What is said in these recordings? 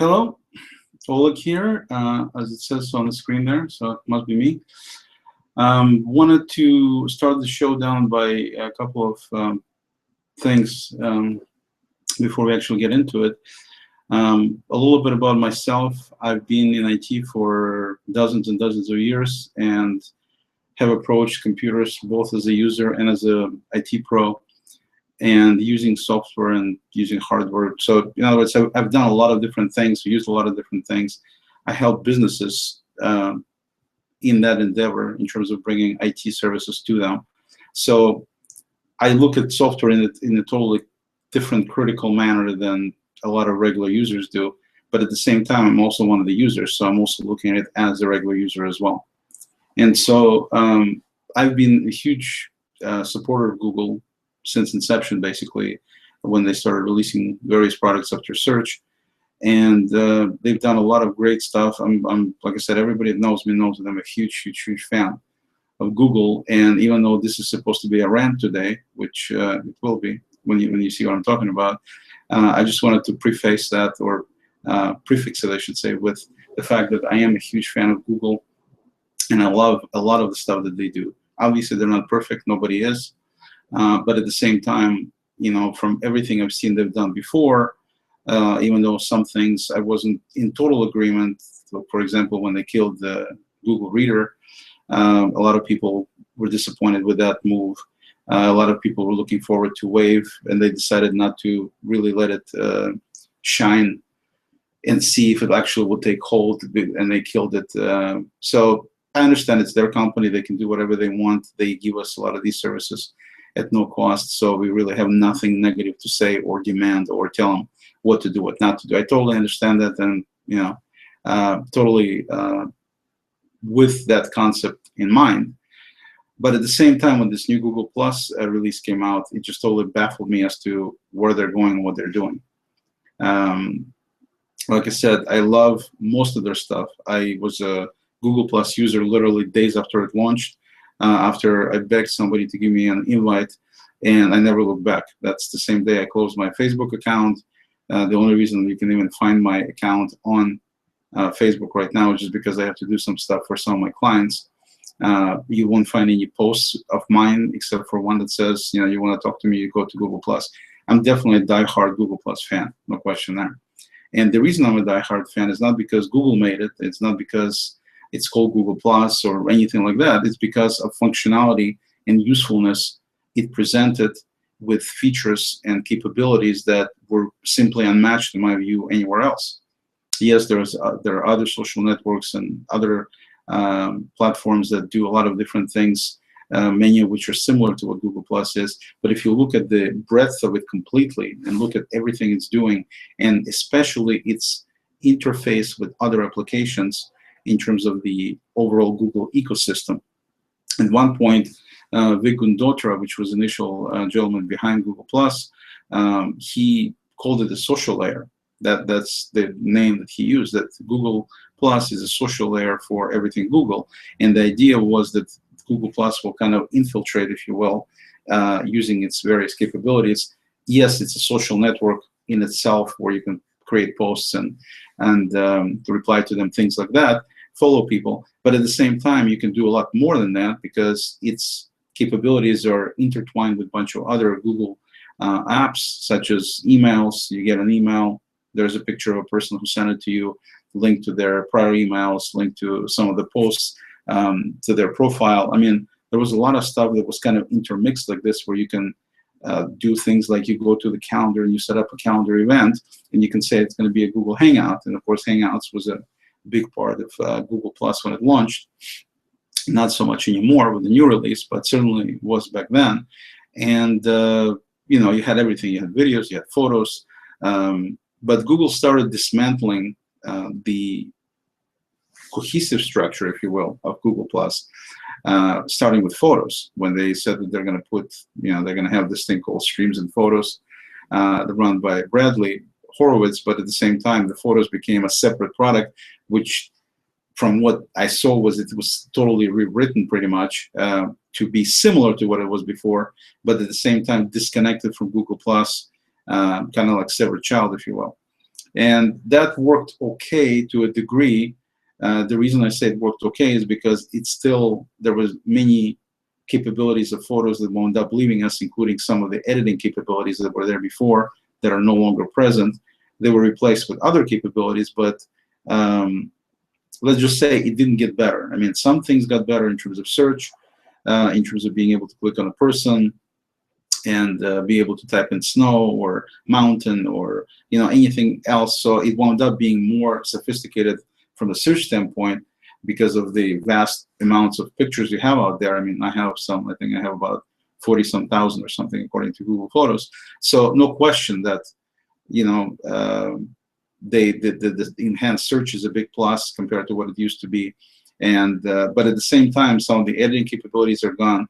Hello, Oleg here, as it says on the screen there, so it must be me. Wanted to start the showdown by a couple of things before we actually get into it. A little bit about myself. I've been in IT for dozens and dozens of years and have approached computers both as a user and as a IT pro, and using software and using hardware. So in other words, I've done a lot of different things, used a lot of different things. I help businesses in that endeavor in terms of bringing IT services to them. So I look at software in a totally different critical manner than a lot of regular users do. But at the same time, I'm also one of the users, so I'm also looking at it as a regular user as well. And so I've been a huge supporter of Google since inception, basically, when they started releasing various products after search. And they've done a lot of great stuff. I'm like I said, everybody that knows me knows that I'm a huge, huge, huge fan of Google. And even though this is supposed to be a rant today, which it will be when you see what I'm talking about, I just wanted to preface that, or prefix it, I should say, with the fact that I am a huge fan of Google, and I love a lot of the stuff that they do. Obviously, they're not perfect. Nobody is. But at the same time, you know, from everything I've seen they've done before, even though some things I wasn't in total agreement, so for example, when they killed the Google Reader, a lot of people were disappointed with that move. A lot of people were looking forward to Wave, and they decided not to really let it shine and see if it actually would take hold, and they killed it. So I understand it's their company. They can do whatever they want. They give us a lot of these services at no cost, so we really have nothing negative to say or demand or tell them what to do, what not to do. I totally understand that, and you know, totally with that concept in mind. But at the same time, when this new Google Plus release came out, it just totally baffled me as to where they're going and what they're doing. Like I said, I love most of their stuff. I was a Google Plus user literally days after it launched. After I begged somebody to give me an invite, and I never looked back. That's the same day I closed my Facebook account. The only reason you can even find my account on Facebook right now is just because I have to do some stuff for some of my clients. You won't find any posts of mine except for one that says, you know, you want to talk to me, you go to Google Plus. I'm definitely a diehard Google Plus fan, no question there. And the reason I'm a diehard fan is not because Google made it. It's not because it's called Google Plus or anything like that. It's because of functionality and usefulness it presented, with features and capabilities that were simply unmatched, in my view, anywhere else. Yes, there are other social networks and other platforms that do a lot of different things, many of which are similar to what Google Plus is. But if you look at the breadth of it completely and look at everything it's doing, and especially its interface with other applications, in terms of the overall Google ecosystem. At one point, Vik Gundotra, which was the initial gentleman behind Google Plus, he called it a social layer. That's the name that he used, that Google Plus is a social layer for everything Google. And the idea was that Google Plus will kind of infiltrate, if you will, using its various capabilities. Yes, it's a social network in itself where you can create posts and to reply to them, things like that, follow people. But at the same time, you can do a lot more than that, because its capabilities are intertwined with a bunch of other Google apps, such as emails. You get an email, there's a picture of a person who sent it to you, link to their prior emails, link to some of the posts, to their profile. I mean, there was a lot of stuff that was kind of intermixed like this, where you can do things like you go to the calendar and you set up a calendar event, and you can say it's going to be a Google Hangout. And of course, Hangouts was a big part of Google Plus when it launched. Not so much anymore with the new release, but certainly was back then. And you know, you had everything. You had videos, you had photos. But Google started dismantling the cohesive structure, if you will, of Google Plus. Starting with photos, when they said that they're going to put, you know, they're going to have this thing called Streams and Photos, run by Bradley Horowitz, but at the same time, the photos became a separate product, which, from what I saw, it was totally rewritten pretty much to be similar to what it was before, but at the same time disconnected from Google Plus, kind of like severed child, if you will. And that worked okay to a degree. The reason I say it worked okay is because it's still, there was many capabilities of photos that wound up leaving us, including some of the editing capabilities that were there before that are no longer present. They were replaced with other capabilities, but let's just say it didn't get better. I mean, some things got better in terms of search, in terms of being able to click on a person and be able to type in snow or mountain or anything else. So it wound up being more sophisticated from a search standpoint because of the vast amounts of pictures you have out there. I mean, I think I have about 40-some thousand or something according to Google Photos. So no question that the enhanced search is a big plus compared to what it used to be. And but at the same time, some of the editing capabilities are gone.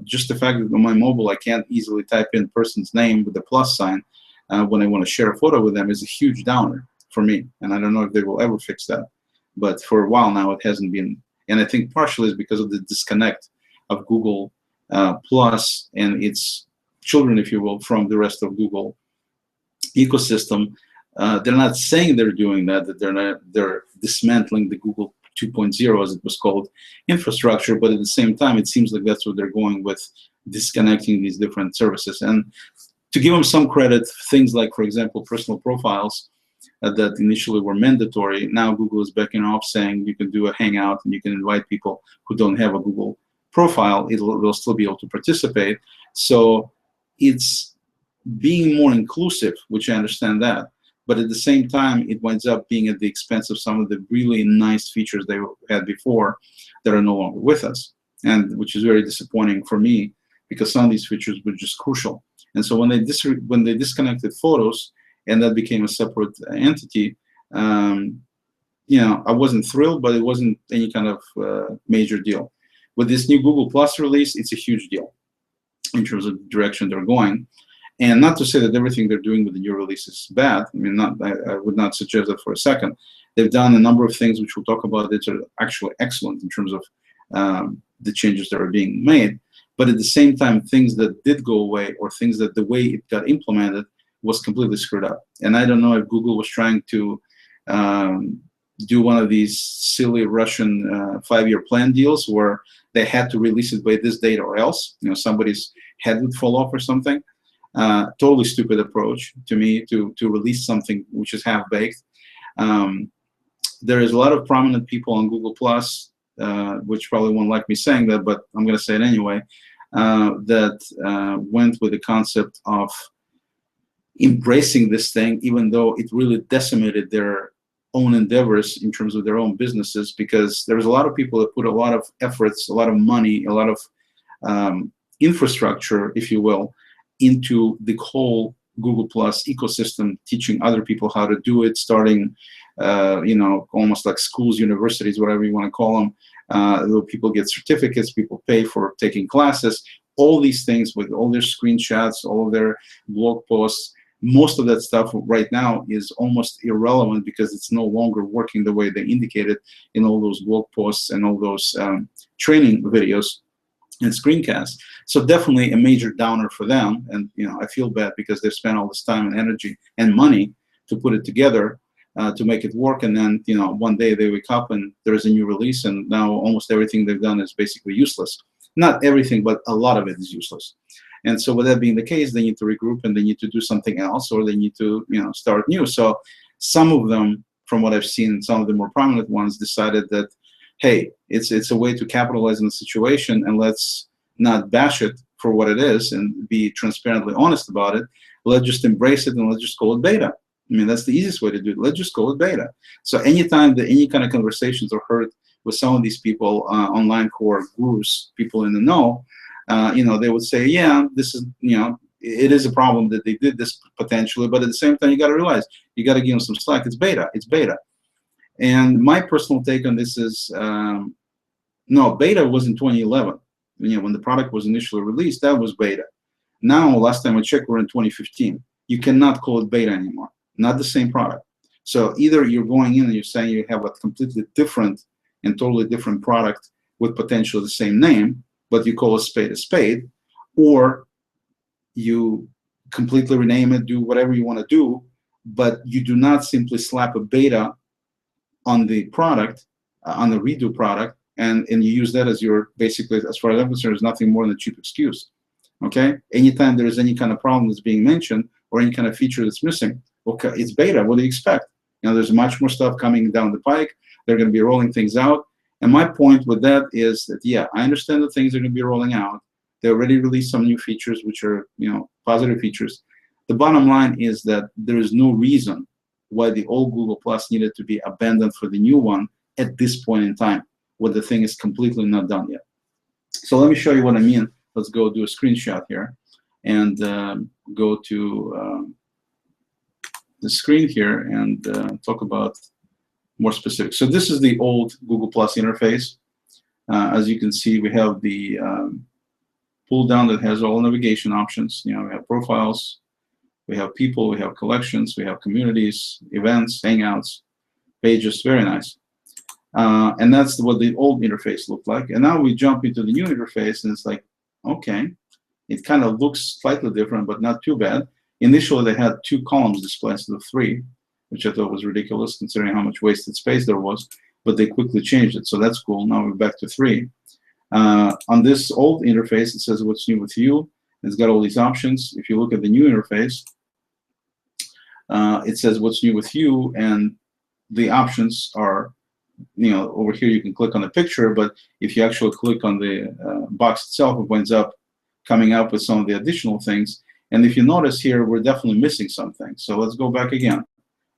Just the fact that on my mobile I can't easily type in person's name with the plus sign when I want to share a photo with them is a huge downer for me. And I don't know if they will ever fix that. But for a while now, it hasn't been. And I think partially is because of the disconnect of Google Plus and its children, if you will, from the rest of Google ecosystem. They're not saying they're doing that they're dismantling the Google 2.0, as it was called, infrastructure, but at the same time, it seems like that's what they're going with, disconnecting these different services. And to give them some credit, things like, for example, personal profiles that initially were mandatory, now Google is backing off, saying you can do a hangout and you can invite people who don't have a Google profile. They'll still be able to participate. So it's being more inclusive, which I understand that. But at the same time, it winds up being at the expense of some of the really nice features they had before that are no longer with us, and which is very disappointing for me because some of these features were just crucial. And so when they disconnected photos and that became a separate entity, I wasn't thrilled, but it wasn't any kind of major deal. With this new Google Plus release, it's a huge deal in terms of the direction they're going. And not to say that everything they're doing with the new release is bad. I mean, I would not suggest that for a second. They've done a number of things which we'll talk about that are actually excellent in terms of the changes that are being made. But at the same time, things that did go away or things that the way it got implemented was completely screwed up. And I don't know if Google was trying to do one of these silly Russian 5-year plan deals where they had to release it by this date or else, somebody's head would fall off or something. Totally stupid approach to me to release something which is half-baked. There is a lot of prominent people on Google Plus, which probably won't like me saying that, but I'm going to say it anyway, that went with the concept of embracing this thing, even though it really decimated their own endeavors in terms of their own businesses, because there's a lot of people that put a lot of efforts, a lot of money, a lot of infrastructure, if you will, into the whole Google Plus ecosystem, teaching other people how to do it, starting, almost like schools, universities, whatever you want to call them. People get certificates, people pay for taking classes, all these things with all their screenshots, all of their blog posts. Most of that stuff right now is almost irrelevant because it's no longer working the way they indicated in all those blog posts and all those training videos and screencasts. So definitely a major downer for them. And I feel bad because they've spent all this time and energy and money to put it together to make it work. And then one day they wake up and there's a new release, and now almost everything they've done is basically useless. Not everything, but a lot of it is useless. And so with that being the case, they need to regroup and they need to do something else, or they need to start new. So some of them, from what I've seen, some of the more prominent ones decided that, hey, it's a way to capitalize on the situation, and let's not bash it for what it is and be transparently honest about it. Let's just embrace it and let's just call it beta. I mean, that's the easiest way to do it. Let's just call it beta. So anytime that any kind of conversations are heard with some of these people online who are gurus, people in the know, they would say, yeah, this is, it is a problem that they did this potentially, but at the same time, you got to realize, you got to give them some slack. It's beta. It's beta. And my personal take on this is, no, beta was in 2011. When the product was initially released, that was beta. Now, last time I checked, we're in 2015. You cannot call it beta anymore. Not the same product. So either you're going in and you're saying you have a completely different and totally different product with potentially the same name, but you call a spade, or you completely rename it, do whatever you want to do, but you do not simply slap a beta on the product, on the redo product, and you use that as your, basically, as far as I'm concerned, is nothing more than a cheap excuse. Okay? Anytime there is any kind of problem that's being mentioned or any kind of feature that's missing, okay, it's beta. What do you expect? You know, there's much more stuff coming down the pike. They're going to be rolling things out. And my point with that is that, yeah, I understand that things are going to be rolling out. They already released some new features, which are, you know, positive features. The bottom line is that there is no reason why the old Google Plus needed to be abandoned for the new one at this point in time, when the thing is completely not done yet. So let me show you what I mean. Let's go do a screenshot here and go to the screen here and talk about more specific. So this is the old Google Plus interface. As you can see, we have the pull down that has all navigation options. You know, we have profiles, we have people, we have collections, we have communities, events, hangouts, pages. Very nice. And that's what the old interface looked like. And now we jump into the new interface, and it's like, okay, it kind of looks slightly different, but not too bad. Initially, they had 2 columns displayed instead of 3, which I thought was ridiculous considering how much wasted space there was. But they quickly changed it, so that's cool. Now we're back to 3. On this old interface, it says what's new with you. It's got all these options. If you look at the new interface, it says what's new with you, and the options are, you know, over here you can click on the picture, but if you actually click on the box itself, it winds up coming up with some of the additional things. And if you notice here, we're definitely missing something. So let's go back again.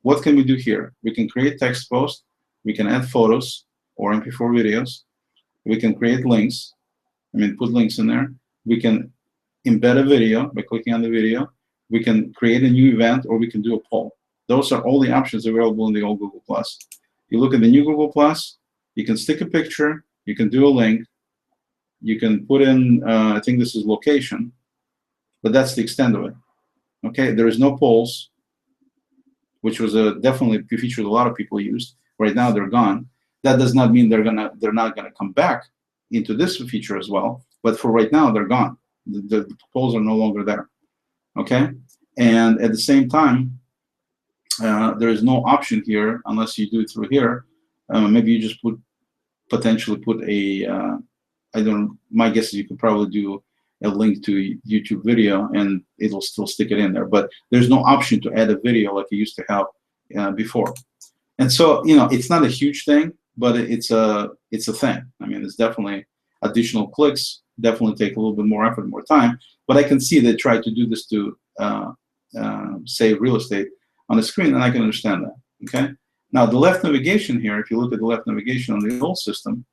What can we do here? We can create text posts, we can add photos or MP4 videos, we can create links, put links in there. We can embed a video by clicking on the video. We can create a new event, or we can do a poll. Those are all the options available in the old Google Plus. You look at the new Google Plus, you can stick a picture, you can do a link, you can put in, I think this is location, but that's the extent of it. Okay, there is no polls, which was definitely a feature a lot of people used. Right now they're gone. That does not mean they're not gonna come back into this feature as well. But for right now, they're gone. The polls are no longer there. Okay, and at the same time, there is no option here unless you do it through here. Maybe you just potentially put a my guess is you could probably do a link to YouTube video and it'll still stick it in there, but there's no option to add a video like you used to have before. And so, you know, it's not a huge thing, but it's a thing. It's definitely additional clicks, definitely take a little bit more effort, more time, but I can see they try to do this to save real estate on the screen, and I can understand that. Okay. Now the left navigation here, if you look at the left navigation on the old system,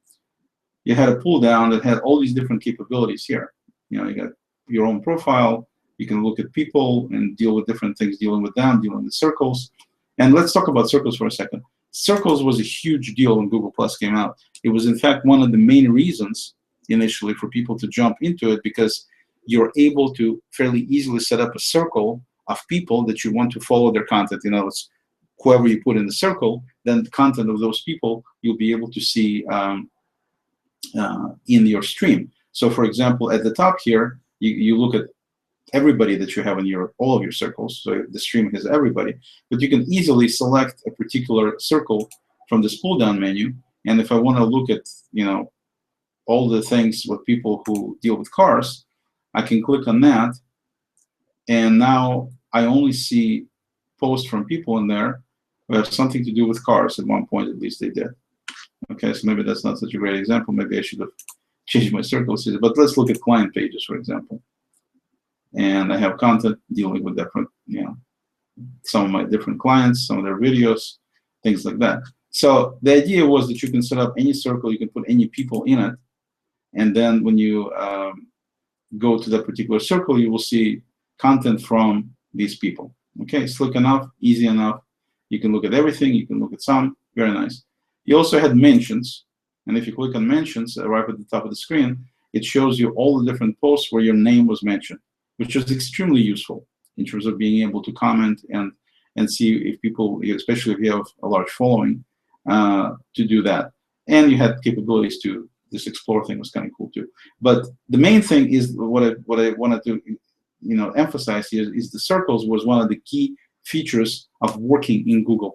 you had a pull down that had all these different capabilities here. You know, you got your own profile. You can look at people and deal with different things, dealing with them, dealing with circles. And let's talk about circles for a second. Circles was a huge deal when Google Plus came out. It was in fact one of the main reasons initially for people to jump into it, because you're able to fairly easily set up a circle of people that you want to follow their content. You know, it's whoever you put in the circle, then the content of those people you'll be able to see in your stream. So for example, at the top here, you look at everybody that you have in all of your circles. So the stream has everybody, but you can easily select a particular circle from this pull down menu. And if I want to look at, you know, all the things with people who deal with cars, I can click on that, and now I only see posts from people in there who have something to do with cars. At one point, at least they did. Okay, so maybe that's not such a great example. Maybe I should have changed my circles. But let's look at client pages, for example. And I have content dealing with different, you know, some of my different clients, some of their videos, things like that. So the idea was that you can set up any circle, you can put any people in it, and then when you go to that particular circle, you will see content from these people. Okay, slick enough, easy enough. You can look at everything, you can look at some, very nice. You also had mentions, and if you click on mentions right at the top of the screen, it shows you all the different posts where your name was mentioned, which is extremely useful in terms of being able to comment and see if people, especially if you have a large following, to do that. And you had capabilities to, this explore thing was kind of cool too. But the main thing is what I wanted to, you know, emphasize here is the circles was one of the key features of working in Google+.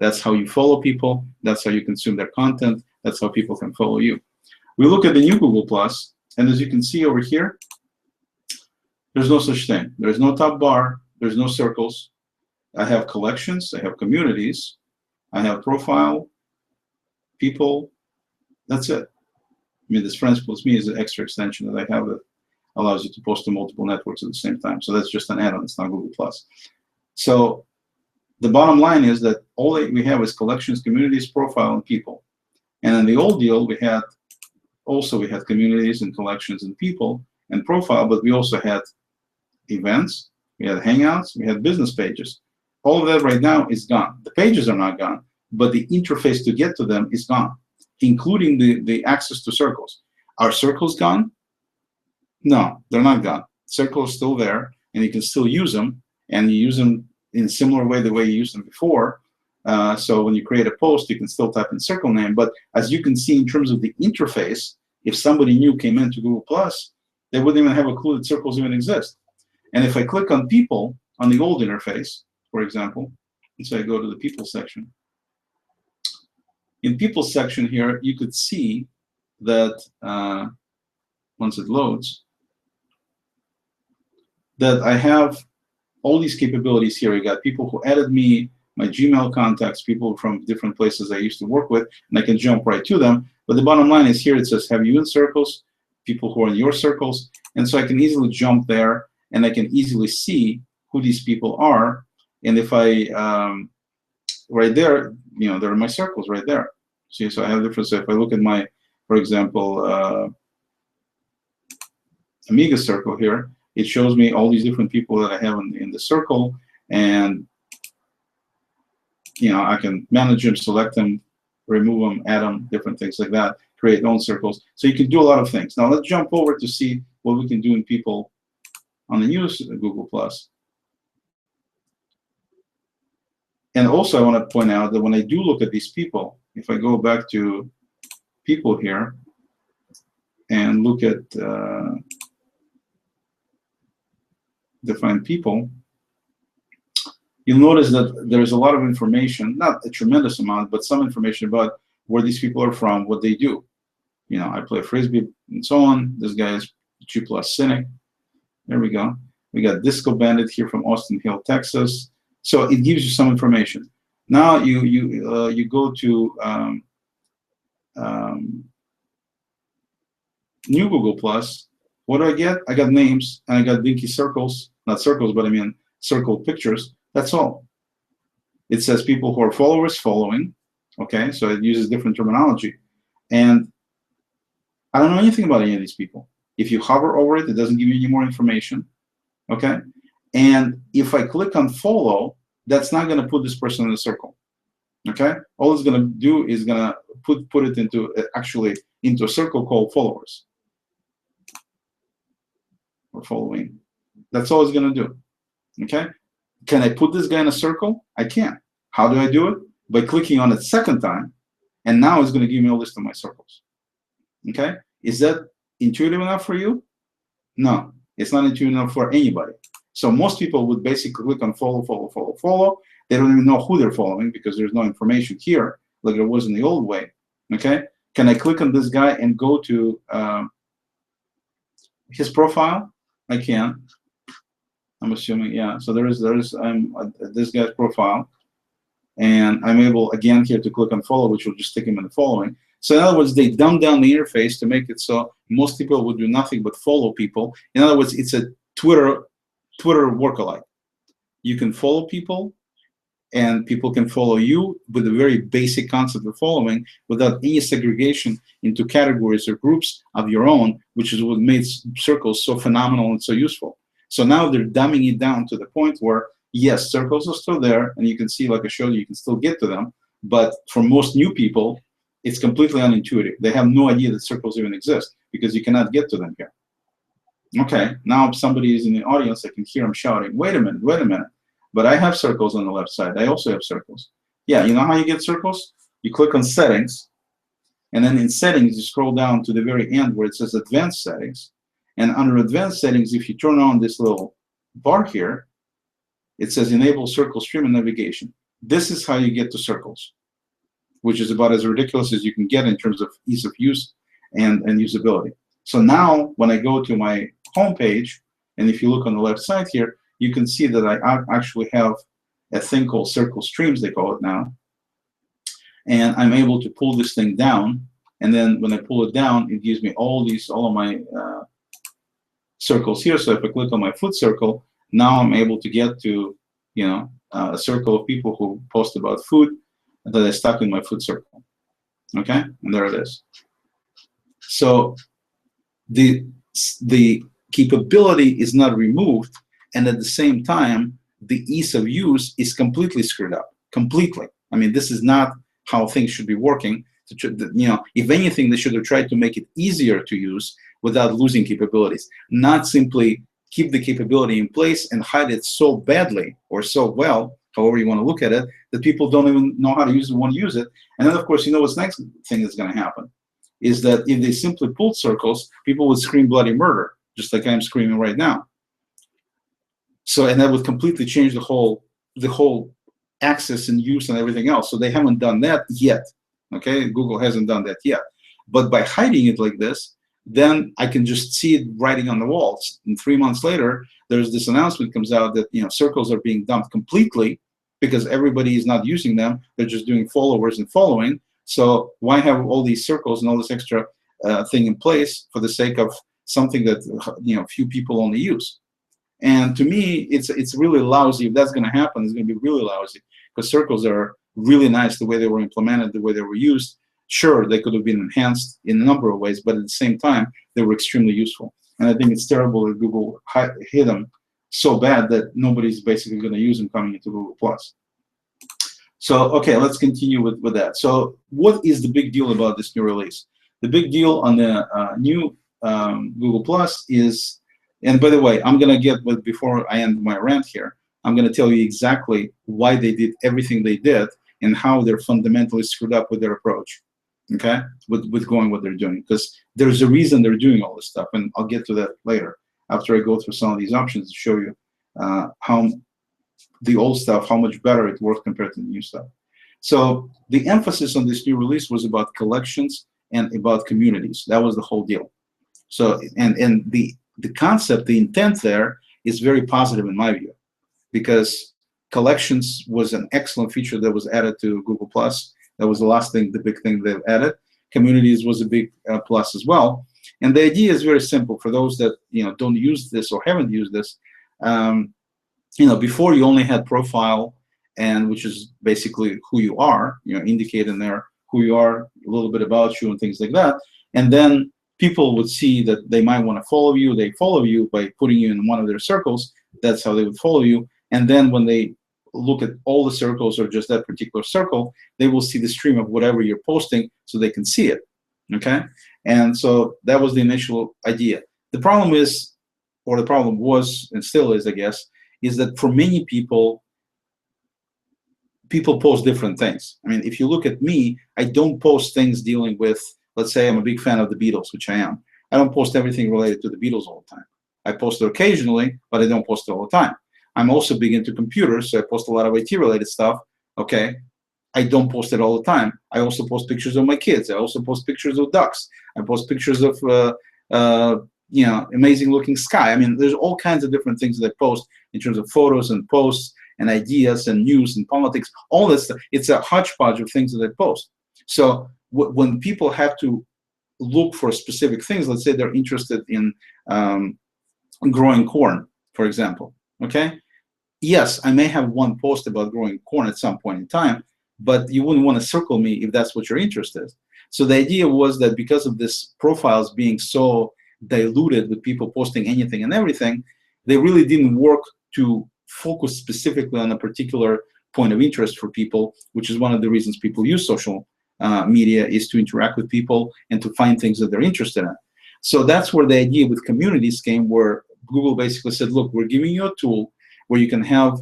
That's how you follow people. That's how you consume their content. That's how people can follow you. We look at the new Google+, and as you can see over here, there's no such thing. There's no top bar. There's no circles. I have collections. I have communities. I have profile, people. That's it. I mean, this Friends plus Me is an extra extension that I have that allows you to post to multiple networks at the same time. So that's just an add-on. It's not Google+. So the bottom line is that all that we have is collections, communities, profile, and people. And in the old deal, we had communities and collections and people and profile, but we also had events, we had hangouts, we had business pages. All of that right now is gone. The pages are not gone, but the interface to get to them is gone, including the access to circles. Are circles gone? No, they're not gone. Circles are still there, and you can still use them, and you use them in a similar way the way you used them before. So when you create a post, you can still type in circle name. But as you can see in terms of the interface, if somebody new came into Google+, they wouldn't even have a clue that circles even exist. And if I click on people on the old interface, for example, and so I go to the people section. In people section here, you could see that once it loads, that I have all these capabilities here. I got people who added me, my Gmail contacts, people from different places I used to work with, and I can jump right to them. But the bottom line is here, it says, have you in circles, people who are in your circles. And so I can easily jump there, and I can easily see who these people are. And if I, right there, you know, there are my circles right there. See, so I have different, so if I look at my, for example, Amiga circle here, it shows me all these different people that I have in the circle, and you know, I can manage them, select them, remove them, add them, different things like that, create own circles. So you can do a lot of things. Now let's jump over to see what we can do in people on the new Google+. And also I want to point out that when I do look at these people, if I go back to people here and look at define people, you'll notice that there's a lot of information, not a tremendous amount, but some information about where these people are from, what they do. You know, I play Frisbee and so on. This guy is G+ Cynic. There we go. We got Disco Bandit here from Austin Hill, Texas. So it gives you some information. Now you go to new Google+. What do I get? I got names, and I got dinky circles. Not circles, but I mean circle pictures. That's all. It says people who are followers following. Okay, so it uses different terminology. And I don't know anything about any of these people. If you hover over it, it doesn't give you any more information. Okay, and if I click on follow, that's not going to put this person in a circle. Okay, all it's going to do is going to put it into actually into a circle called followers or following. That's all it's going to do. Okay, can I put this guy in a circle? I can. How do I do it? By clicking on it second time, and now it's going to give me a list of my circles. Okay, is that intuitive enough for you? No, it's not intuitive enough for anybody. So most people would basically click on follow, follow, follow, follow. They don't even know who they're following because there's no information here like there was in the old way. Okay, can I click on this guy and go to his profile? I can. I'm assuming, yeah. So there is this guy's profile, and I'm able again here to click on follow, which will just stick him in the following. So in other words, they dumb down the interface to make it so most people would do nothing but follow people. In other words, it's a Twitter work-alike. You can follow people, and people can follow you with a very basic concept of following without any segregation into categories or groups of your own, which is what made circles so phenomenal and so useful. So now they're dumbing it down to the point where, yes, circles are still there, and you can see, like I showed you, you can still get to them. But for most new people, it's completely unintuitive. They have no idea that circles even exist because you cannot get to them here. Okay, now if somebody is in the audience, I can hear them shouting, wait a minute, but I have circles on the left side. I also have circles. Yeah, you know how you get circles? You click on settings, and then in settings, you scroll down to the very end where it says advanced settings. And under advanced settings, if you turn on this little bar here, It says enable circle stream and navigation. This is how you get to circles, which is about as ridiculous as you can get in terms of ease of use and usability. So now when I go to my home page, and if you look on the left side here, you can see that I actually have a thing called circle streams, they call it now. And I'm able to pull this thing down. And then when I pull it down, it gives me all of my circles here. So if I click on my food circle, now I'm able to get to, a circle of people who post about food that I stuck in my food circle. Okay, and there it is. So the capability is not removed, and at the same time, the ease of use is completely screwed up. Completely. I mean, this is not how things should be working. If anything, they should have tried to make it easier to use without losing capabilities, not simply keep the capability in place and hide it so badly or so well, however you want to look at it, that people don't even know how to use it, want to use it. And then, of course, what's next thing that's going to happen is that if they simply pulled circles, people would scream bloody murder, just like I'm screaming right now. So, and that would completely change the whole access and use and everything else. So they haven't done that yet. Okay, Google hasn't done that yet. But by hiding it like this, then I can just see it writing on the walls. And 3 months later, there's this announcement comes out that circles are being dumped completely because everybody is not using them. They're just doing followers and following. So why have all these circles and all this extra thing in place for the sake of something that few people only use? And to me, it's really lousy. If that's going to happen, it's going to be really lousy because circles are really nice the way they were implemented, the way they were used. Sure, they could have been enhanced in a number of ways, but at the same time, they were extremely useful. And I think it's terrible that Google hid them so bad that nobody's basically going to use them coming into Google+. So, okay, let's continue with that. So what is the big deal about this new release? The big deal on the new Google+ is, and by the way, I'm going to get, before I end my rant here, I'm going to tell you exactly why they did everything they did and how they're fundamentally screwed up with their approach, okay, with going what they're doing. Because there's a reason they're doing all this stuff, and I'll get to that later after I go through some of these options to show you how the old stuff, how much better it works compared to the new stuff. So the emphasis on this new release was about collections and about communities. That was the whole deal. So, and the concept, the intent there is very positive in my view, because collections was an excellent feature that was added to Google+. That was the last thing, the big thing they've added. Communities was a big plus as well. And the idea is very simple for those that don't use this or haven't used this. Before you only had profile, and which is basically who you are, indicate in there who you are, a little bit about you and things like that. And then people would see that they might want to follow you. They follow you by putting you in one of their circles. That's how they would follow you. And then when they look at all the circles or just that particular circle, they will see the stream of whatever you're posting so they can see it, okay? And so that was the initial idea. The problem is, or the problem was, and still is, I guess, is that for many people, people post different things. I mean, if you look at me, I don't post things dealing with, let's say I'm a big fan of the Beatles, which I am. I don't post everything related to the Beatles all the time. I post it occasionally, but I don't post it all the time. I'm also big into computers, so I post a lot of IT-related stuff, okay? I don't post it all the time. I also post pictures of my kids. I also post pictures of ducks. I post pictures of, amazing-looking sky. I mean, there's all kinds of different things that I post in terms of photos and posts and ideas and news and politics, all this stuff. It's a hodgepodge of things that I post. So when people have to look for specific things, let's say they're interested in growing corn, for example, okay? Yes, I may have one post about growing corn at some point in time, but you wouldn't want to circle me if that's what your interest is. So the idea was that because of this profiles being so diluted with people posting anything and everything, they really didn't work to focus specifically on a particular point of interest for people, which is one of the reasons people use social media, is to interact with people and to find things that they're interested in. So that's where the idea with communities came, where Google basically said, look, we're giving you a tool where you can have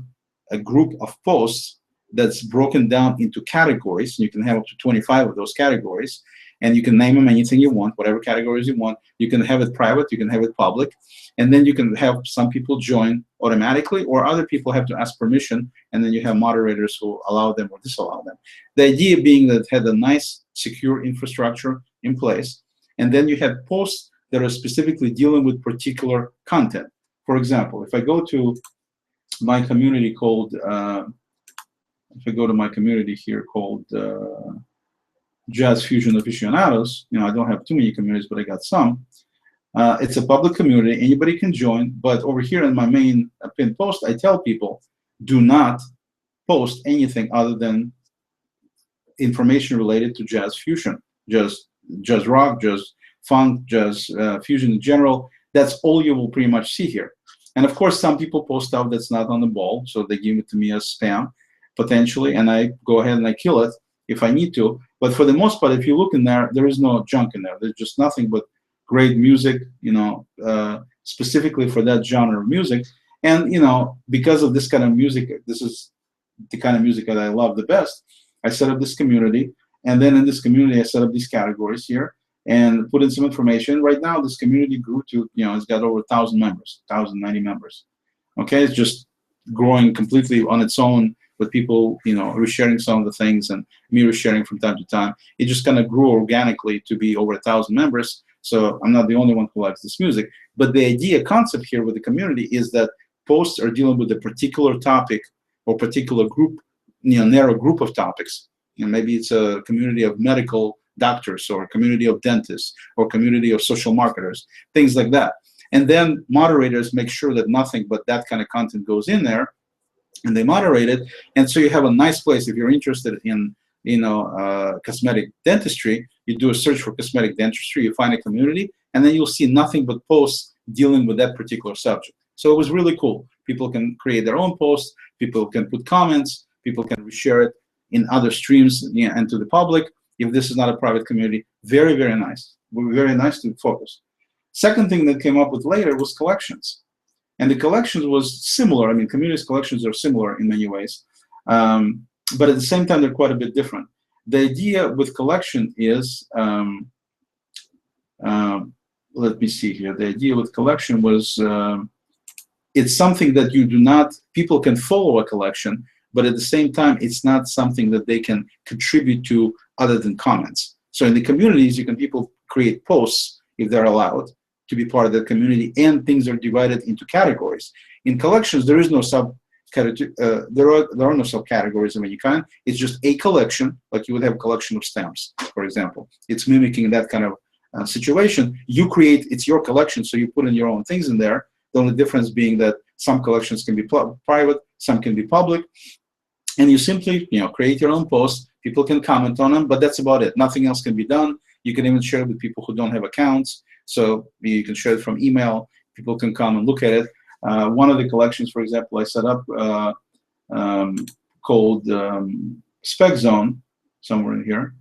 a group of posts that's broken down into categories. You can have up to 25 of those categories, and you can name them anything you want, whatever categories you want. You can have it private, you can have it public, and then you can have some people join automatically, or other people have to ask permission, and then you have moderators who allow them or disallow them. The idea being that it had a nice, secure infrastructure in place, and then you had posts that are specifically dealing with particular content. For example, if I go to my community called, if I go to my community here called Jazz Fusion Aficionados, I don't have too many communities, but I got some. It's a public community, anybody can join, but over here in my main pinned post, I tell people, do not post anything other than information related to jazz fusion, jazz rock, jazz funk, jazz fusion in general. That's all you will pretty much see here. And of course, some people post stuff that's not on the ball, so they give it to me as spam, potentially, and I go ahead and I kill it if I need to. But for the most part, if you look in there, there is no junk in there. There's just nothing but great music, specifically for that genre of music. And, because of this kind of music, this is the kind of music that I love the best, I set up this community. And then in this community, I set up these categories here and put in some information. Right now, this community grew to, it's got over 1,000 members, 1,090 members. Okay, it's just growing completely on its own, with people, resharing some of the things and me resharing from time to time. It just kind of grew organically to be over 1,000 members. So I'm not the only one who likes this music. But the idea, concept here with the community is that posts are dealing with a particular topic or particular group, narrow group of topics. Maybe it's a community of medical doctors, or a community of dentists, or community of social marketers, things like that. And then moderators make sure that nothing but that kind of content goes in there, and they moderate it. And so you have a nice place. If you're interested in cosmetic dentistry, you do a search for cosmetic dentistry, you find a community, and then you'll see nothing but posts dealing with that particular subject. So it was really cool. People can create their own posts, people can put comments, people can reshare it in other streams and to the public. If this is not a private community, very, very nice. Very nice to focus. Second thing that came up with later was collections. And the collections was similar. I mean, communities collections are similar in many ways. But at the same time, they're quite a bit different. The idea with collection is, let me see here. The idea with collection was, it's something that you do not, people can follow a collection, but at the same time, it's not something that they can contribute to other than comments. So in the communities, people create posts if they're allowed to be part of the community, and things are divided into categories. In collections, there is no there are no subcategories of any kind. It's just a collection, like you would have a collection of stamps, for example. It's mimicking that kind of situation. You create, it's your collection, so you put in your own things in there. The only difference being that some collections can be private, some can be public, and you simply, create your own posts. People can comment on them, but that's about it. Nothing else can be done. You can even share it with people who don't have accounts. So you can share it from email. People can come and look at it. One of the collections, for example, I set up called Spec Zone, somewhere in here.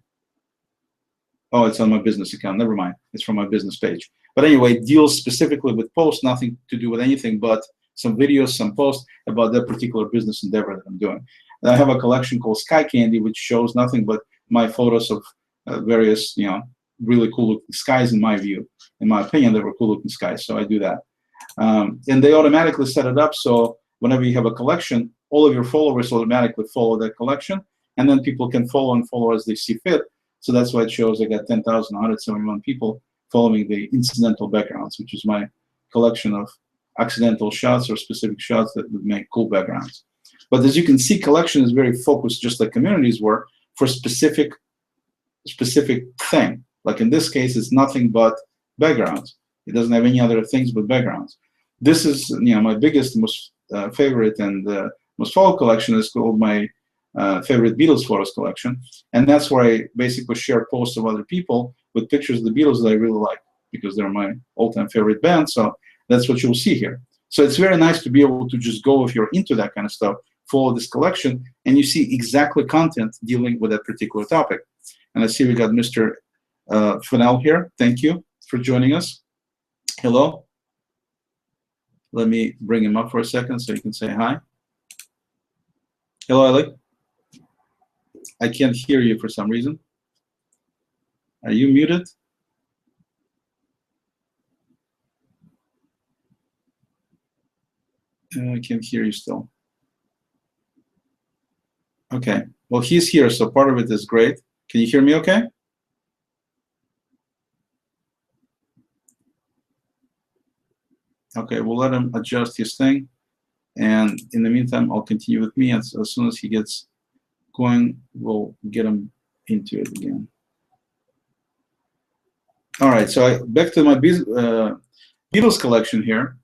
Oh, it's on my business account. Never mind. It's from my business page. But anyway, it deals specifically with posts, nothing to do with anything but some videos, some posts about that particular business endeavor that I'm doing. And I have a collection called Sky Candy, which shows nothing but my photos of various, really cool looking skies in my view. In my opinion, they were cool looking skies, so I do that. And they automatically set it up so whenever you have a collection, all of your followers automatically follow that collection, and then people can follow and follow as they see fit. So that's why it shows I got 10,171 people following the incidental backgrounds, which is my collection of accidental shots or specific shots that would make cool backgrounds. But as you can see, collection is very focused, just like communities were, for specific thing. Like in this case, it's nothing but backgrounds. It doesn't have any other things but backgrounds. This is, my biggest, most favorite and most followed collection is called my favorite Beatles photos collection, and that's where I basically share posts of other people with pictures of the Beatles that I really like because they're my all-time favorite band. So that's what you'll see here. So it's very nice to be able to just go, if you're into that kind of stuff, follow this collection, and you see exactly content dealing with that particular topic. And I see we got Mr. Fennell here. Thank you for joining us. Hello. Let me bring him up for a second so you can say hi. Hello, Alec. I can't hear you for some reason. Are you muted? I can't hear you still. Okay, well, he's here, so part of it is great. Can you hear me okay? Okay, we'll let him adjust his thing. And in the meantime, I'll continue with me. As soon as he gets going, we'll get him into it again. All right, so back to my Beatles collection here.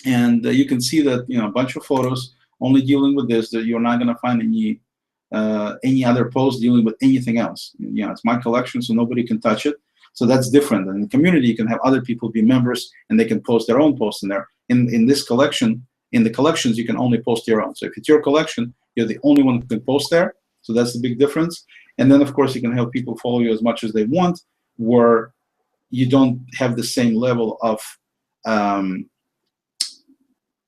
And you can see that, you know, a bunch of photos only dealing with this, that you're not going to find any other post dealing with anything else. You know, it's my collection, so nobody can touch it. So that's different. In the community, you can have other people be members, and they can post their own posts in there. In this collection, in the collections, you can only post your own. So if it's your collection, you're the only one who can post there. So that's the big difference. And then, of course, you can have people follow you as much as they want, where you don't have the same level of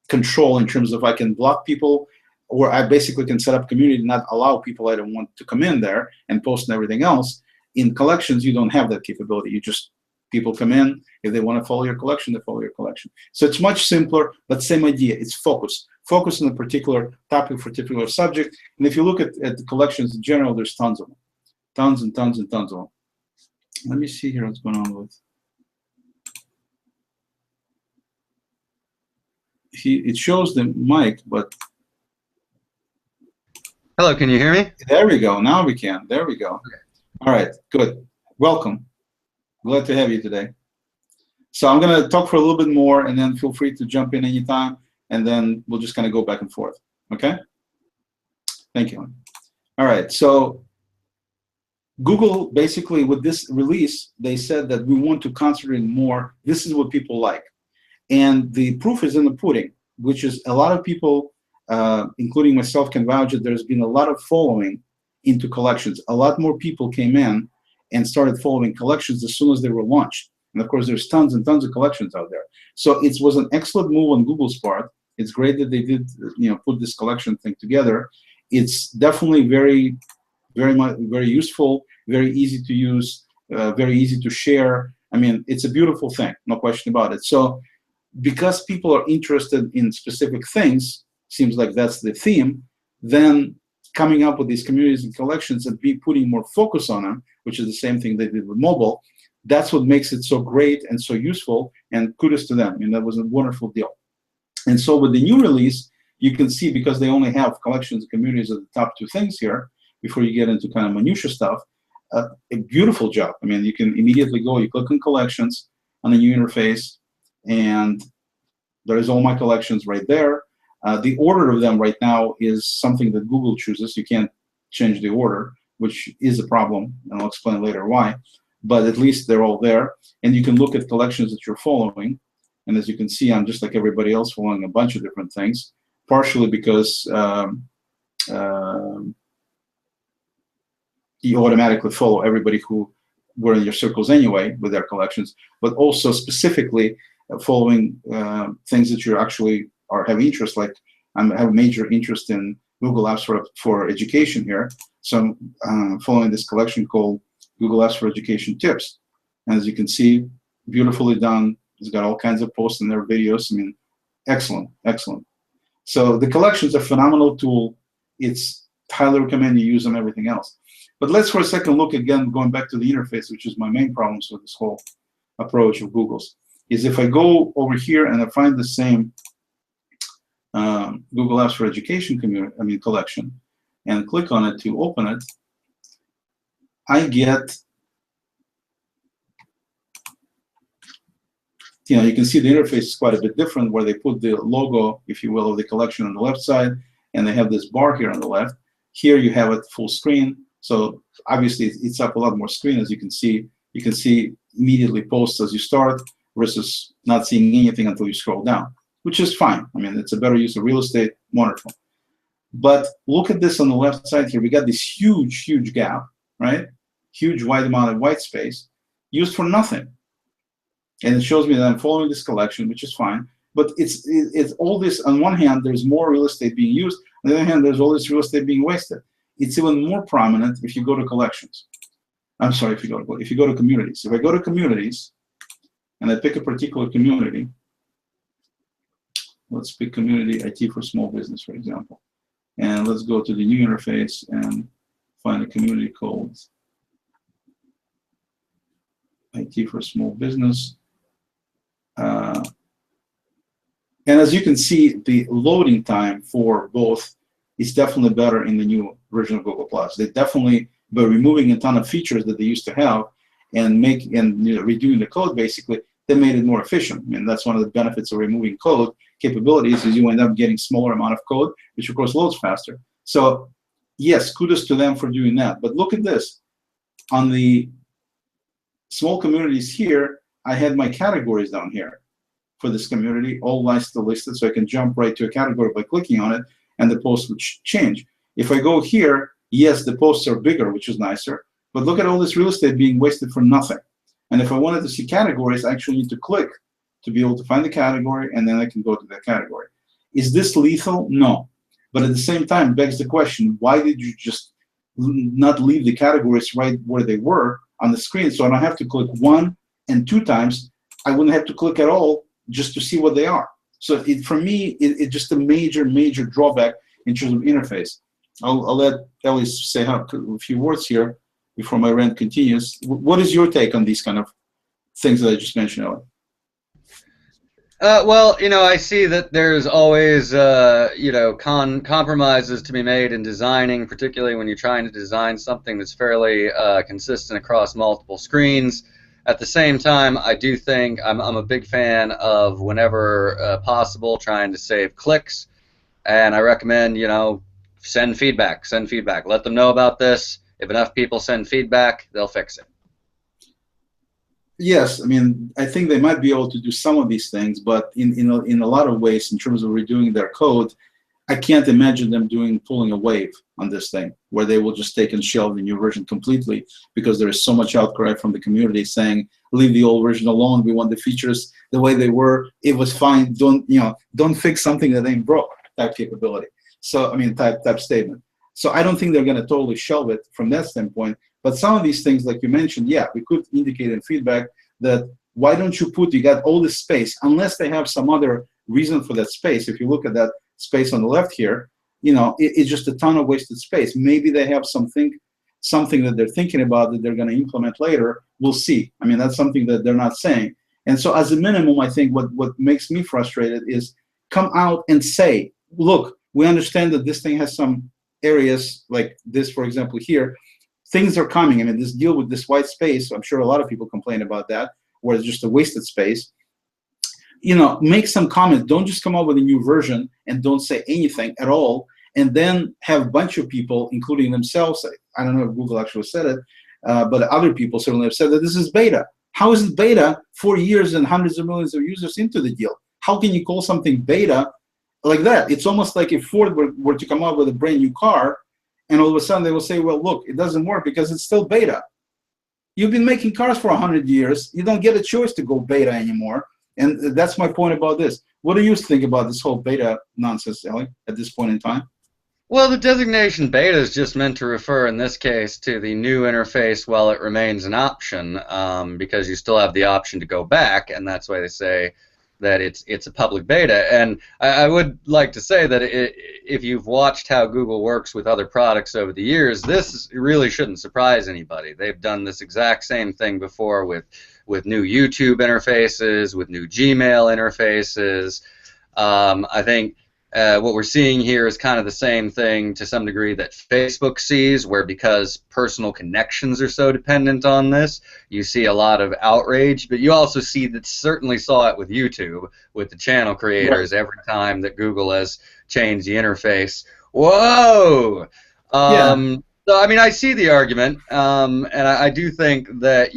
control in terms of I can block people, or I basically can set up community, not allow people I don't want to come in there and post and everything else. In collections, you don't have that capability. You just, people come in, if they want to follow your collection, they follow your collection. So it's much simpler, but same idea. It's focus. Focus on a particular topic for a particular subject. And if you look at the collections in general, there's tons of them. Tons and tons and tons of them. Let me see here what's going on with. It shows the mic, but. Hello, can you hear me? There we go. Now we can. There we go. Okay. All right, good. Welcome. Glad to have you today. So I'm going to talk for a little bit more, and then feel free to jump in anytime, and then we'll just kind of go back and forth. Okay? Thank you. All right, so Google basically with this release, they said that we want to concentrate more. This is what people like. And the proof is in the pudding, which is a lot of people, including myself, can vouch that there's been a lot of following into collections. A lot more people came in and started following collections as soon as they were launched. And of course, there's tons and tons of collections out there. So it was an excellent move on Google's part. It's great that they did, you know, put this collection thing together. It's definitely very useful, very easy to use, very easy to share. I mean, it's a beautiful thing, no question about it. So because people are interested in specific things, seems like that's the theme, then coming up with these communities and collections and putting more focus on them, which is the same thing they did with mobile, that's what makes it so great and so useful, and kudos to them. I mean, that was a wonderful deal. And so with the new release, you can see, because they only have collections and communities are the top two things here, before you get into kind of minutia stuff, a beautiful job. I mean, you can immediately go, you click on collections on the new interface, and there is all my collections right there. The order of them right now is something that Google chooses. You can't change the order, which is a problem, and I'll explain later why. But at least they're all there, and you can look at collections that you're following. And as you can see, I'm just like everybody else, following a bunch of different things, partially because you automatically follow everybody who were in your circles anyway with their collections, but also specifically following things that you actually have interest, like I have a major interest in Google Apps for education here. So I'm following this collection called Google Apps for Education Tips. And as you can see, beautifully done. It's got all kinds of posts in their videos. I mean, excellent, excellent. So the collection's a phenomenal tool. It's highly recommend you use them, everything else. But let's for a second look again, going back to the interface, which is my main problems with this whole approach of Google's, is if I go over here and I find the same Google Apps for Education collection, and click on it to open it, I get, you know, you can see the interface is quite a bit different, where they put the logo, if you will, of the collection on the left side, and they have this bar here on the left. Here you have it full screen, so obviously it's up a lot more screen. As you can see immediately posts as you start versus not seeing anything until you scroll down, which is fine. I mean, it's a better use of real estate, wonderful. But look at this on the left side here. We got this huge, huge gap, right? Huge wide amount of white space used for nothing. And it shows me that I'm following this collection, which is fine. But it's all this, on one hand, there's more real estate being used. On the other hand, there's all this real estate being wasted. It's even more prominent if you go to collections. I'm sorry, if you go to communities. If I go to communities and I pick a particular community, let's pick community IT for small business, for example. And let's go to the new interface and find a community called IT for small business. And as you can see, the loading time for both is definitely better in the new version of Google+. They definitely, by removing a ton of features that they used to have and redoing the code, basically, they made it more efficient. I mean, that's one of the benefits of removing code capabilities is you end up getting smaller amount of code, which of course loads faster. So yes, kudos to them for doing that. But look at this. On the small communities here, I had my categories down here for this community, all listed, so I can jump right to a category by clicking on it, and the post would change. If I go here, yes, the posts are bigger, which is nicer, but look at all this real estate being wasted for nothing. And if I wanted to see categories, I actually need to click to be able to find the category, and then I can go to that category. Is this lethal? No. But at the same time, begs the question, why did you just not leave the categories right where they were on the screen, so I don't have to click 1 and 2 times? I wouldn't have to click at all just to see what they are. So for me, it's just a major, major drawback in terms of interface. I'll let Ellie say a few words here before my rant continues. What is your take on these kind of things that I just mentioned, Ellie? Well, I see that there's always, compromises to be made in designing, particularly when you're trying to design something that's fairly consistent across multiple screens. At the same time, I do think I'm a big fan of, whenever possible, trying to save clicks, and I recommend, send feedback. Let them know about this. If enough people send feedback, they'll fix it. Yes, I mean, I think they might be able to do some of these things, but in a lot of ways, in terms of redoing their code, I can't imagine them pulling a wave on this thing, where they will just take and shelve the new version completely because there is so much outcry from the community saying, leave the old version alone. We want the features the way they were. It was fine. Don't fix something that ain't broke, type capability. So, I mean, type statement. So I don't think they're going to totally shelve it from that standpoint. But some of these things, like you mentioned, yeah, we could indicate in feedback that why don't you got all this space, unless they have some other reason for that space. If you look at that space on the left here, it's just a ton of wasted space. Maybe they have something that they're thinking about that they're going to implement later. We'll see. I mean, that's something that they're not saying. And so as a minimum, I think what makes me frustrated is come out and say, look, we understand that this thing has some areas like this, for example, here. Things are coming. I mean, this deal with this white space, I'm sure a lot of people complain about that, where it's just a wasted space. Make some comments. Don't just come up with a new version and don't say anything at all, and then have a bunch of people, including themselves, I don't know if Google actually said it, but other people certainly have said that this is beta. How is it beta 4 years and hundreds of millions of users into the deal? How can you call something beta like that? It's almost like if Ford were to come out with a brand new car, and all of a sudden they will say, well, look, it doesn't work because it's still beta. You've been making cars for 100 years. You don't get a choice to go beta anymore. And that's my point about this. What do you think about this whole beta nonsense, Ellie, at this point in time? Well, the designation beta is just meant to refer, in this case, to the new interface while it remains an option, because you still have the option to go back, and that's why they say that it's a public beta. And I would like to say that if you've watched how Google works with other products over the years, this really shouldn't surprise anybody. They've done this exact same thing before with new YouTube interfaces, with new Gmail interfaces. I think what we're seeing here is kind of the same thing to some degree that Facebook sees, where because personal connections are so dependent on this, you see a lot of outrage. But you also certainly saw it with YouTube, with the channel creators, every time that Google has changed the interface. Whoa! Yeah. So, I mean, I see the argument, and I do think that,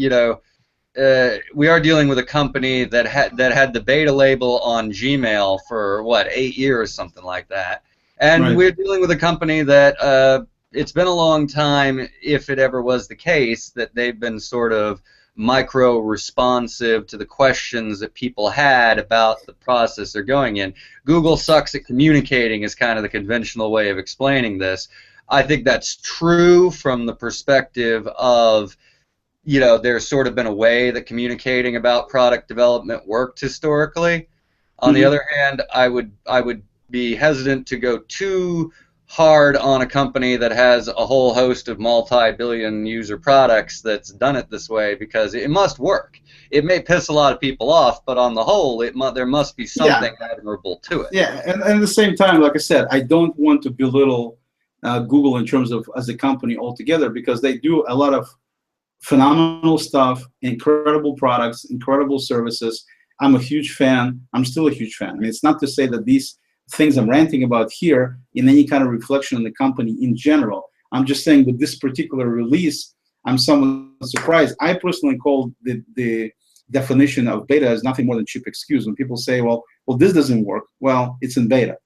we are dealing with a company that had the beta label on Gmail for, 8 years, something like that. And Right. we're dealing with a company that it's been a long time, if it ever was the case, that they've been sort of micro-responsive to the questions that people had about the process they're going in. Google sucks at communicating is kind of the conventional way of explaining this. I think that's true from the perspective of, there's sort of been a way that communicating about product development worked historically. On the Hmm. other hand, I would be hesitant to go too hard on a company that has a whole host of multi-billion user products that's done it this way, because it must work. It may piss a lot of people off, but on the whole, there must be Yeah, something admirable to it. yeah, and at the same time, like I said, I don't want to belittle Google in terms of as a company altogether, because they do a lot of phenomenal stuff, incredible products, incredible services. I'm a huge fan. I'm still a huge fan. I mean, it's not to say that these things I'm ranting about here in any kind of reflection on the company in general. I'm just saying with this particular release, I'm somewhat surprised. I personally call the definition of beta as nothing more than cheap excuse. When people say, well, this doesn't work. Well, it's in beta.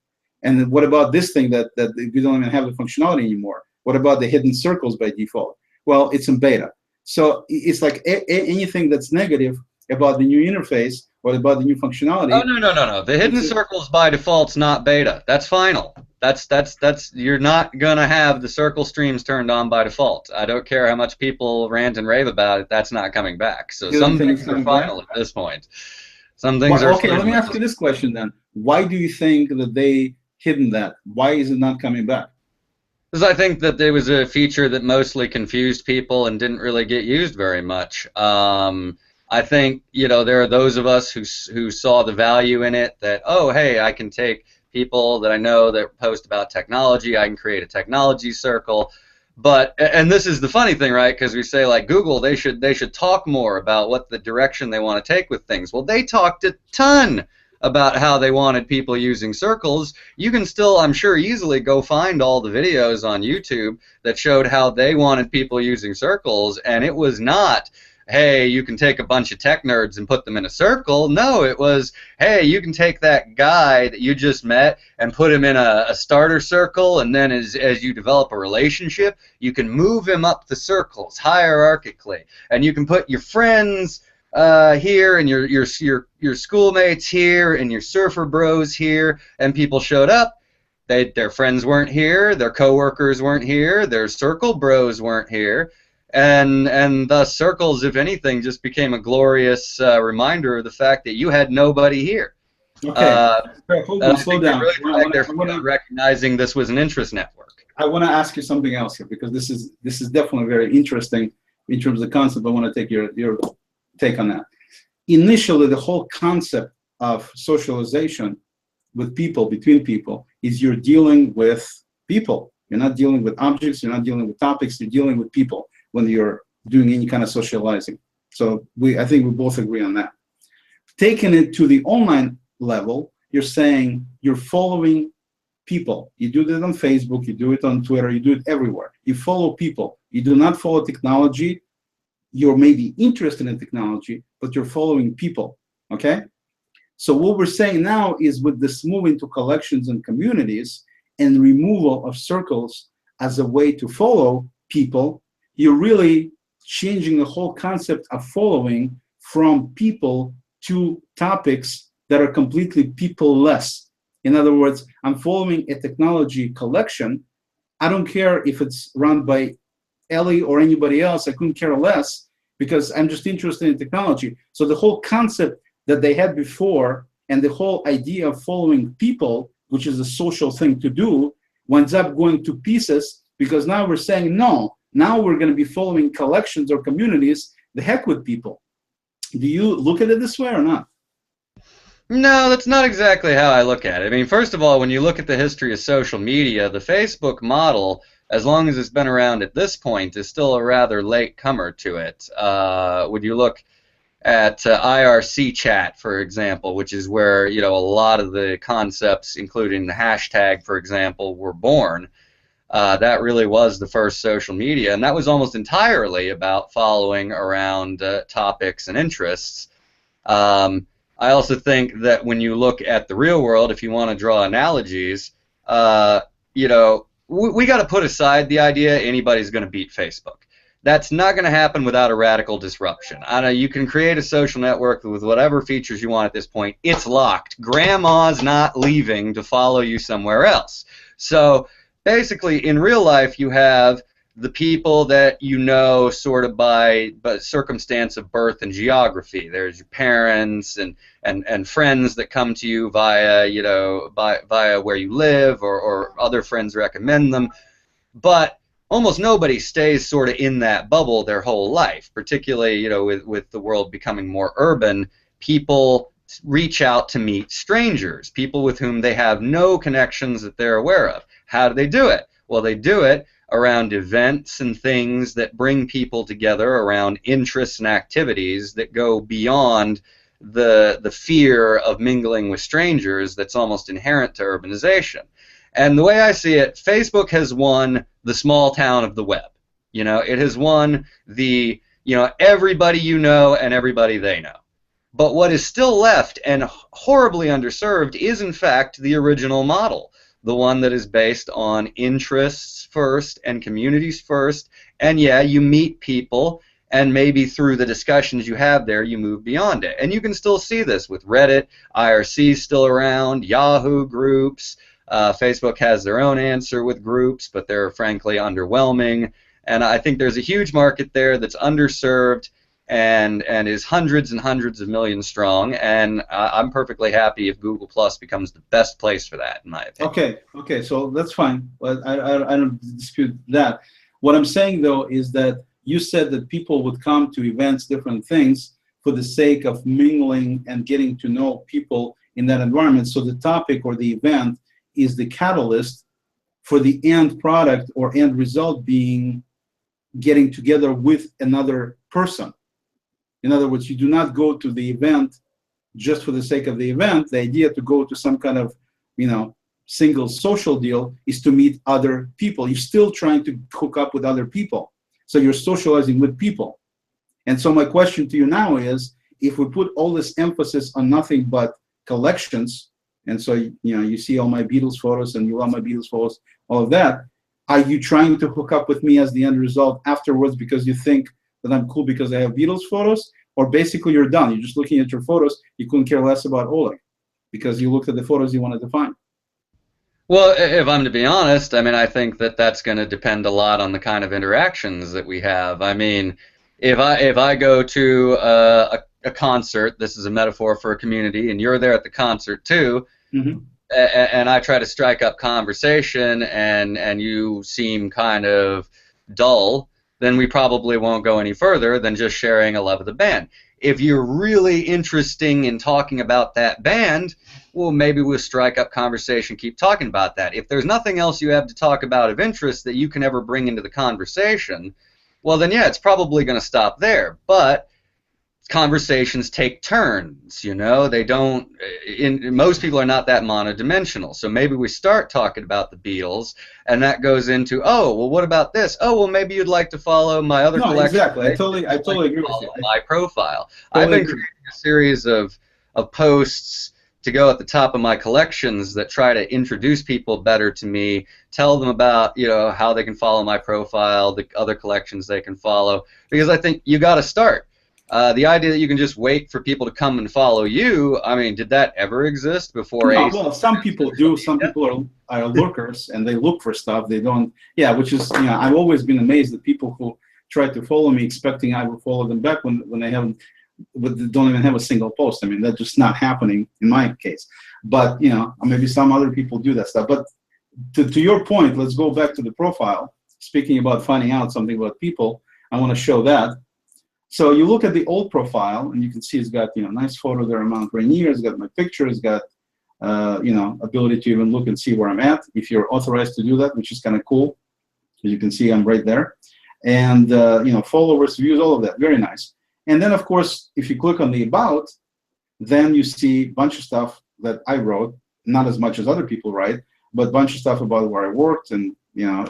And what about this thing that we don't even have the functionality anymore? What about the hidden circles by default? Well, it's in beta. So it's like anything that's negative about the new interface or about the new Oh, functionality. no. The hidden circles by default's not beta. That's final. That's you're not gonna have the circle streams turned on by default. I don't care how much people rant and rave about it. That's not coming back. So You don't some think it's things are coming back? final at this point. Some things are Okay, let me final. ask you this question then. Why do you think that they hidden that? Why is it not coming back? Because I think that there was a feature that mostly confused people and didn't really get used very much. I think, there are those of us who saw the value in it, that, oh, hey, I can take people that I know that post about technology, I can create a technology circle. And this is the funny thing, right? Because we say, like, Google, they should talk more about what the direction they want to take with things. Well, they talked a ton about how they wanted people using circles. You can still, I'm sure, easily go find all the videos on YouTube that showed how they wanted people using circles, and it was not, hey, you can take a bunch of tech nerds and put them in a circle. No, it was, hey, you can take that guy that you just met and put him in a starter circle, and then as you develop a relationship, you can move him up the circles hierarchically, and you can put your friends here, and your schoolmates here, and your surfer bros here, and people showed up. Their friends weren't here, their coworkers weren't here, their circle bros weren't here, and thus circles, if anything, just became a glorious reminder of the fact that you had nobody here. Okay, hold on, I slow think they down. really flagged their feet on recognizing this was an interest network. I want to ask you something else here, because this is definitely very interesting in terms of the concept. I want to take your take on that. Initially, the whole concept of socialization with people, between people, is you're dealing with people. You're not dealing with objects, you're not dealing with topics, you're dealing with people when you're doing any kind of socializing. So I think we both agree on that. Taking it to the online level, you're saying you're following people. You do that on Facebook, you do it on Twitter, you do it everywhere. You follow people. You do not follow technology. You're maybe interested in technology, but you're following people, okay? So what we're saying now is, with this move into collections and communities and removal of circles as a way to follow people, you're really changing the whole concept of following from people to topics that are completely people-less. In other words, I'm following a technology collection. I don't care if it's run by Ellie or anybody else. I couldn't care less, because I'm just interested in technology. So the whole concept that they had before, and the whole idea of following people, which is a social thing to do, winds up going to pieces, because now we're saying, no, now we're going to be following collections or communities. The heck with people. Do you look at it this way or not? No, that's not exactly how I look at it. I mean, first of all, when you look at the history of social media, the Facebook model, as long as it's been around at this point, is still a rather late comer to it. When you look at IRC chat, for example, which is where a lot of the concepts, including the hashtag, for example, were born. That really was the first social media, and that was almost entirely about following around topics and interests. I also think that when you look at the real world, if you want to draw analogies, we got to put aside the idea anybody's going to beat Facebook. That's not going to happen without a radical disruption. I know you can create a social network with whatever features you want at this point. It's locked. Grandma's not leaving to follow you somewhere else. So basically in real life you have the people that you know sort of by circumstance of birth and geography. There's your parents and friends that come to you via, you know, via where you live, or other friends recommend them. But almost nobody stays sort of in that bubble their whole life, particularly, you know, with the world becoming more urban. People reach out to meet strangers, people with whom they have no connections that they're aware of. How do they do it? Well, they do it around events and things that bring people together around interests and activities that go beyond the fear of mingling with strangers that's almost inherent to urbanization. And the way I see it, Facebook has won the small town of the web. You know, it has won the, you know, everybody you know and everybody they know. But what is still left and horribly underserved is, in fact, the original model, the one that is based on interests first and communities first. And yeah, you meet people, and maybe through the discussions you have there, you move beyond it. And you can still see this with Reddit, IRC still around, Yahoo groups. Facebook has their own answer with groups, but they're frankly underwhelming. And I think there's a huge market there that's underserved and is hundreds and hundreds of millions strong. And I'm perfectly happy if Google Plus becomes the best place for that, in my opinion. Okay, so that's fine. But I don't dispute that. What I'm saying, though, is that you said that people would come to events, different things, for the sake of mingling and getting to know people in that environment. So the topic or the event is the catalyst for the end product or end result being getting together with another person. In other words, you do not go to the event just for the sake of the event. The idea to go to some kind of, you know, single social deal is to meet other people. You're still trying to hook up with other people. So you're socializing with people. And so my question to you now is, if we put all this emphasis on nothing but collections, and so, you know, you see all my Beatles photos and you love my Beatles photos, all of that, are you trying to hook up with me as the end result afterwards because you think that I'm cool because I have Beatles photos? Or basically you're done. You're just looking at your photos. You couldn't care less about Oleg because you looked at the photos you wanted to find. Well, if I'm to be honest, I mean, I think that that's going to depend a lot on the kind of interactions that we have. I mean, if I go to a concert, this is a metaphor for a community, and you're there at the concert too, Mm-hmm. and I try to strike up conversation, and you seem kind of dull, then we probably won't go any further than just sharing a love of the band. If you're really interesting in talking about that band, well, maybe we'll strike up conversation, keep talking about that. If there's nothing else you have to talk about of interest that you can ever bring into the conversation, well, then yeah, it's probably going to stop there. But conversations take turns, you know. They don't, most people are not that monodimensional. So maybe we start talking about the Beatles, and that goes into, oh, well, what about this? Oh, well, maybe you'd like to follow my other collection. Exactly. I totally agree with you. My profile. Totally I've been agree. creating a series of posts to go at the top of my collections that try to introduce people better to me, tell them about, you know, how they can follow my profile, the other collections they can follow, because I think you got to start. The idea that you can just wait for people to come and follow you, I mean, did that ever exist before? No, well, some people do. Some people are lurkers and they look for stuff. They don't, yeah, which is, you know, I've always been amazed at people who try to follow me expecting I will follow them back when they haven't, but they don't even have a single post. I mean, that's just not happening in my case. But, you know, maybe some other people do that stuff. But to your point, let's go back to the profile. Speaking about finding out something about people, I want to show that. So you look at the old profile, and you can see it's got, you know, nice photo there, Mount Rainier. It's got my picture. It's got, you know, ability to even look and see where I'm at if you're authorized to do that, which is kind of cool. As you can see, I'm right there. And, you know, followers, views, all of that. Very nice. And then, of course, if you click on the About, then you see a bunch of stuff that I wrote, not as much as other people write, but a bunch of stuff about where I worked and, you know,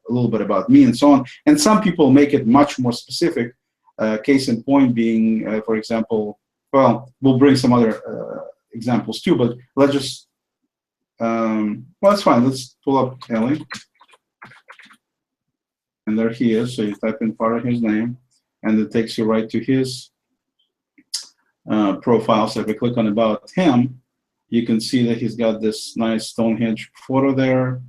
a little bit about me and so on. And some people make it much more specific. Case in point being, for example, well, we'll bring some other examples too, but let's just, well, that's fine. Let's pull up Ellie. And there he is. So you type in part of his name, and it takes you right to his profile. So if we click on About Him, you can see that he's got this nice Stonehenge photo there.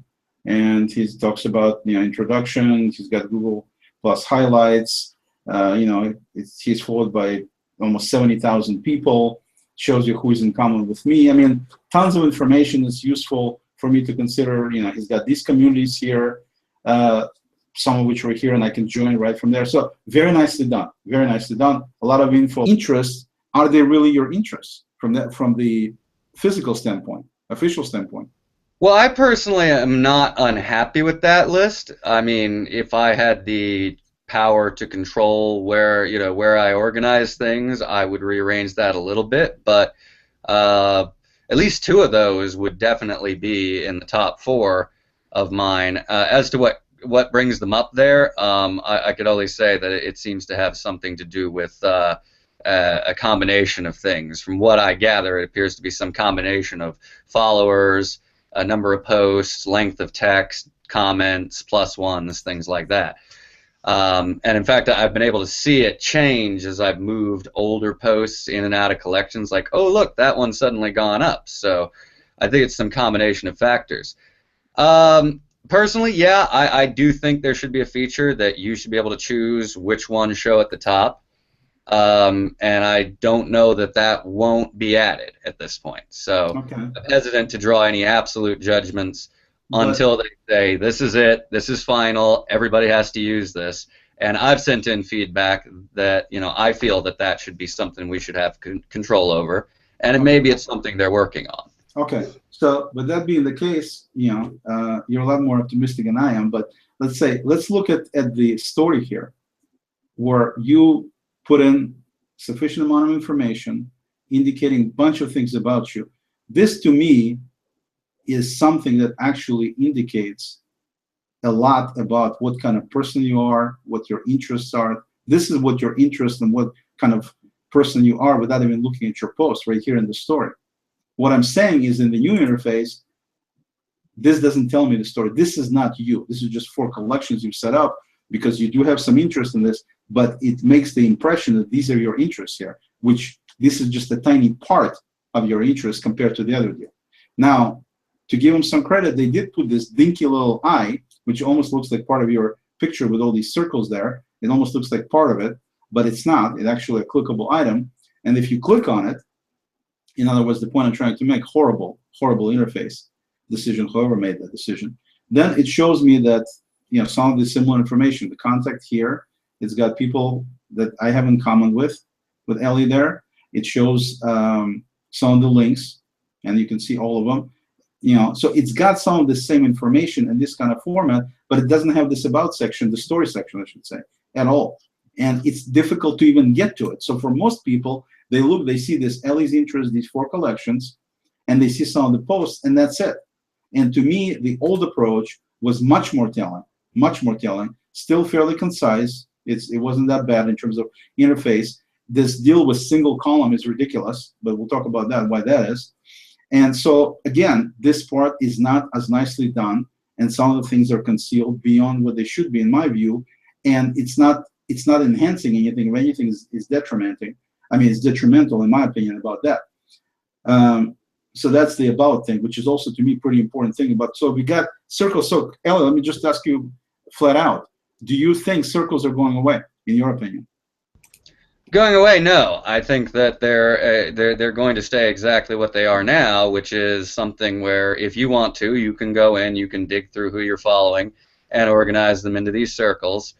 and he talks about introduction. He's got Google Plus highlights. He's followed by almost 70,000 people. Shows you who's in common with me. I mean, tons of information is useful for me to consider. He's got these communities here, some of which were here, and I can join right from there. So very nicely done. Very nicely done. A lot of info. Interests, are they really your interests from the physical standpoint, official standpoint? Well, I personally am not unhappy with that list. I mean, if I had the power to control where I organize things, I would rearrange that a little bit. But at least two of those would definitely be in the top four of mine. As to what brings them up there, I could only say that it seems to have something to do with a combination of things. From what I gather, it appears to be some combination of followers, a number of posts, length of text, comments, plus ones, things like that. And in fact, I've been able to see it change as I've moved older posts in and out of collections. Like, oh, look, that one's suddenly gone up. So I think it's some combination of factors. Personally, yeah, I do think there should be a feature that you should be able to choose which ones show at the top. And I don't know that won't be added at this point. So Okay. I'm hesitant to draw any absolute judgments until they say, this is it, this is final, everybody has to use this. And I've sent in feedback that, I feel that should be something we should have control over. And maybe it's something they're working on. Okay. So with that being the case, you're a lot more optimistic than I am. But let's look at the story here, where you put in sufficient amount of information indicating a bunch of things about you. This, to me, is something that actually indicates a lot about what kind of person you are, what your interests are. This is what your interest and what kind of person you are without even looking at your post right here in the story. What I'm saying is, in the new interface, this doesn't tell me the story. This is not you. This is just 4 collections you've set up because you do have some interest in this, but it makes the impression that these are your interests here, which this is just a tiny part of your interest compared to the other deal. Now, to give them some credit, they did put this dinky little eye, which almost looks like part of your picture with all these circles there. It almost looks like part of it, but it's not. It's actually a clickable item. And if you click on it, in other words, the point I'm trying to make, horrible interface decision, whoever made that decision, then it shows me that some of the similar information. The contact here, it's got people that I have in common with Ellie there. It shows some of the links, and you can see all of them. So it's got some of the same information in this kind of format, but it doesn't have this about section, the story section, I should say, at all. And it's difficult to even get to it. So for most people, they see this Ellie's interest, these 4 collections, and they see some of the posts, and that's it. And to me, the old approach was much more telling, still fairly concise. It wasn't that bad in terms of interface. This deal with single column is ridiculous, but we'll talk about that, why that is. And so, again, this part is not as nicely done, and some of the things are concealed beyond what they should be, in my view, and it's not enhancing anything. If anything, is detrimenting. I mean, it's detrimental, in my opinion, about that. So that's the about thing, which is also, to me, pretty important thing about. So we got circles. So, Ellie, let me just ask you flat out: do you think circles are going away, in your opinion? Going away, no. I think that they're going to stay exactly what they are now, which is something where if you want to, you can go in, you can dig through who you're following, and organize them into these circles.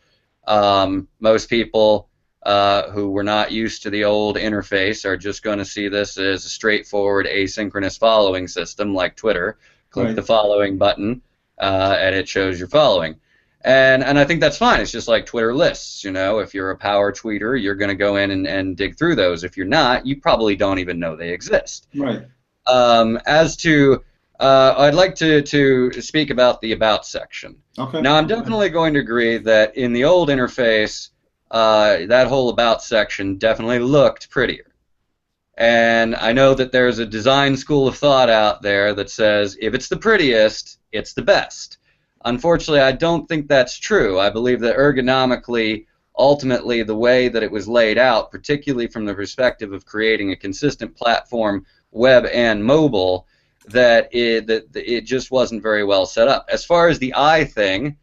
Most people who were not used to the old interface are just going to see this as a straightforward asynchronous following system like Twitter. Click the following button, and it shows your following. And I think that's fine. It's just like Twitter lists. If you're a power tweeter, you're going to go in and dig through those. If you're not, you probably don't even know they exist. Right. As to, I'd like to speak about the About section. Okay. Now, I'm definitely going to agree that in the old interface, that whole About section definitely looked prettier. And I know that there's a design school of thought out there that says if it's the prettiest, it's the best. Unfortunately, I don't think that's true. I believe that ergonomically, ultimately, the way that it was laid out, particularly from the perspective of creating a consistent platform, web and mobile, that it just wasn't very well set up. As far as the eye thing,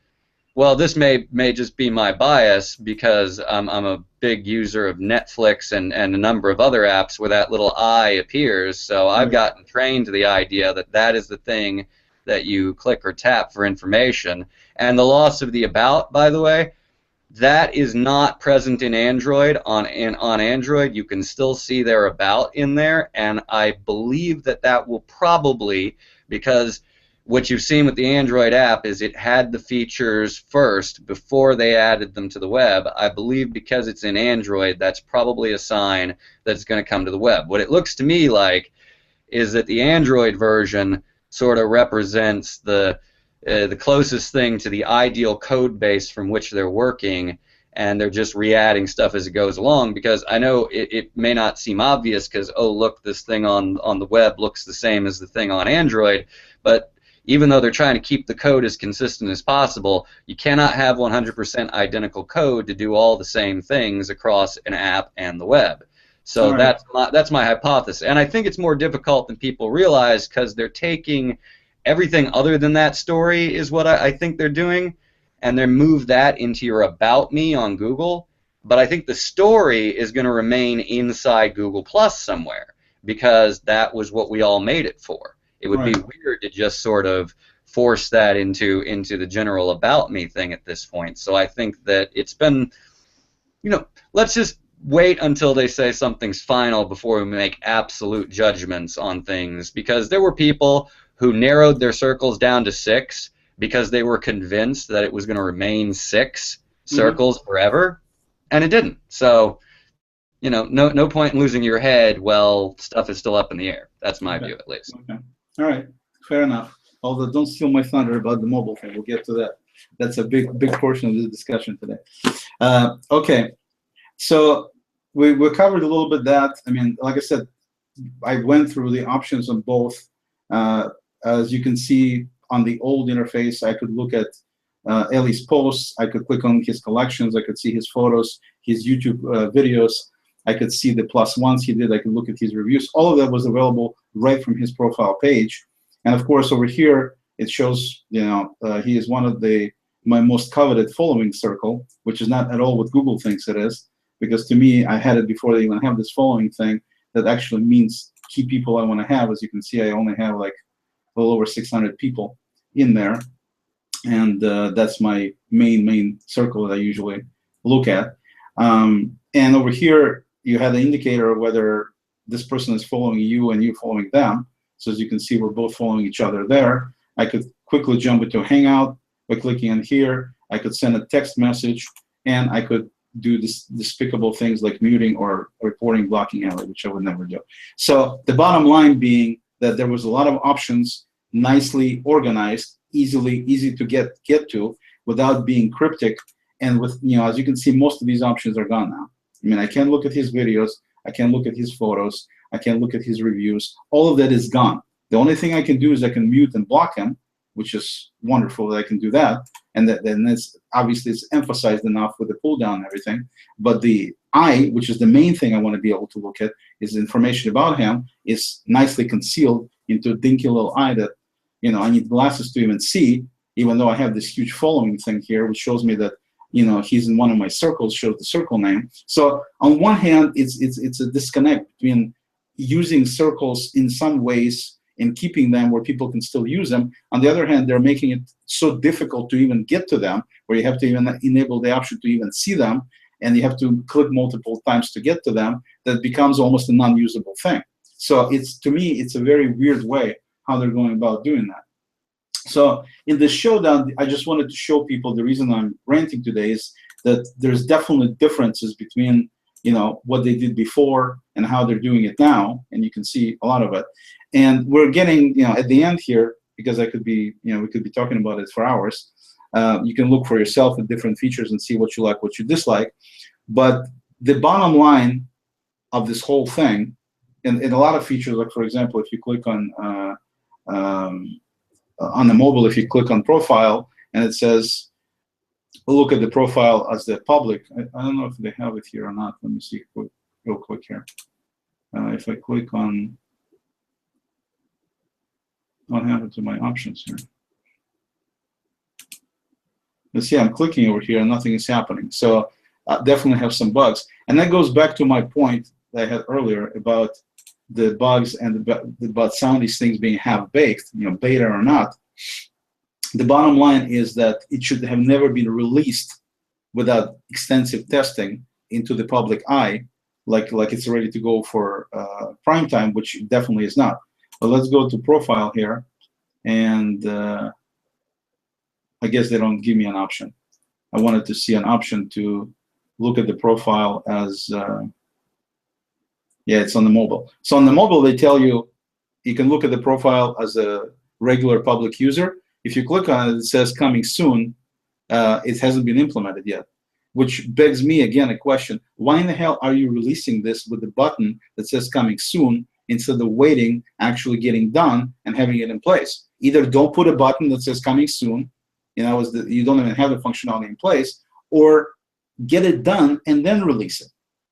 well, this may just be my bias because I'm a big user of Netflix and a number of other apps where that little eye appears. So I've gotten trained to the idea that that is the thing that you click or tap for information. And the loss of the about, by the way, that is not present in Android. On Android, you can still see their about in there, and I believe that that will probably, because what you've seen with the Android app is it had the features first before they added them to the web. I believe because it's in Android, that's probably a sign that it's going to come to the web. What it looks to me like is that the Android version sort of represents the closest thing to the ideal code base from which they're working, and they're just re-adding stuff as it goes along, because I know it may not seem obvious because, oh, look, this thing on the web looks the same as the thing on Android, but even though they're trying to keep the code as consistent as possible, you cannot have 100% identical code to do all the same things across an app and the web. So that's my hypothesis, and I think it's more difficult than people realize because they're taking everything other than that story is what I think they're doing, and they move that into your About Me on Google. But I think the story is going to remain inside Google Plus somewhere because that was what we all made it for. It would be weird to just sort of force that into the general About Me thing at this point. So I think that it's been, let's just wait until they say something's final before we make absolute judgments on things, because there were people who narrowed their circles down to 6 because they were convinced that it was going to remain 6 circles forever, and it didn't. So, no point in losing your head while stuff is still up in the air. That's my view, at least. Okay. All right. Fair enough. Although, don't steal my thunder about the mobile thing. We'll get to that. That's a big portion of the discussion today. Okay. So we covered a little bit that. I mean, like I said, I went through the options on both. As you can see on the old interface, I could look at Ellie's posts. I could click on his collections. I could see his photos, his YouTube videos. I could see the +1s he did. I could look at his reviews. All of that was available right from his profile page. And of course, over here, it shows, he is one of my most coveted following circle, which is not at all what Google thinks it is. Because to me, I had it before they even have this following thing that actually means key people I want to have. As you can see, I only have like a little over 600 people in there. And that's my main circle that I usually look at. And over here, you have the indicator of whether this person is following you and you following them. So as you can see, we're both following each other there. I could quickly jump into Hangout by clicking on here. I could send a text message, and I could do this despicable things like muting or reporting blocking Ellie, which I would never do. So the bottom line being that there was a lot of options, nicely organized, easy to get to without being cryptic. And with, as you can see, most of these options are gone now. I mean, I can look at his videos, I can look at his photos, I can look at his reviews. All of that is gone. The only thing I can do is I can mute and block him, which is wonderful that I can do that. And then it's obviously it's emphasized enough with the pull down and everything. But the eye, which is the main thing I want to be able to look at, is information about him, is nicely concealed into a dinky little eye that, I need glasses to even see, even though I have this huge following thing here, which shows me that, he's in one of my circles, shows the circle name. So on one hand, it's a disconnect between using circles in some ways and keeping them where people can still use them. On the other hand, they're making it so difficult to even get to them, where you have to even enable the option to even see them, and you have to click multiple times to get to them, that becomes almost a non-usable thing. So to me, it's a very weird way how they're going about doing that. So in the showdown, I just wanted to show people the reason I'm ranting today is that there's definitely differences between what they did before and how they're doing it now, and you can see a lot of it. And we're getting, at the end here, because I could be, we could be talking about it for hours. You can look for yourself at different features and see what you like, what you dislike. But the bottom line of this whole thing, and a lot of features, like for example, if you click on the mobile, if you click on profile, and it says, look at the profile as the public. I don't know if they have it here or not. Let me see real quick here. If I click on What happened to my options here? You see, I'm clicking over here and nothing is happening. So definitely have some bugs. And that goes back to my point that I had earlier about the bugs and about some of these things being half-baked, beta or not. The bottom line is that it should have never been released without extensive testing into the public eye, like it's ready to go for prime time, which it definitely is not. But let's go to profile here, and I guess they don't give me an option. I wanted to see an option to look at the profile as, yeah, it's on the mobile. So on the mobile, they tell you can look at the profile as a regular public user. If you click on it, it says coming soon. It hasn't been implemented yet, which begs me again a question. Why in the hell are you releasing this with the button that says coming soon instead of waiting, actually getting done and having it in place? Either don't put a button that says coming soon, you don't even have the functionality in place, or get it done and then release it.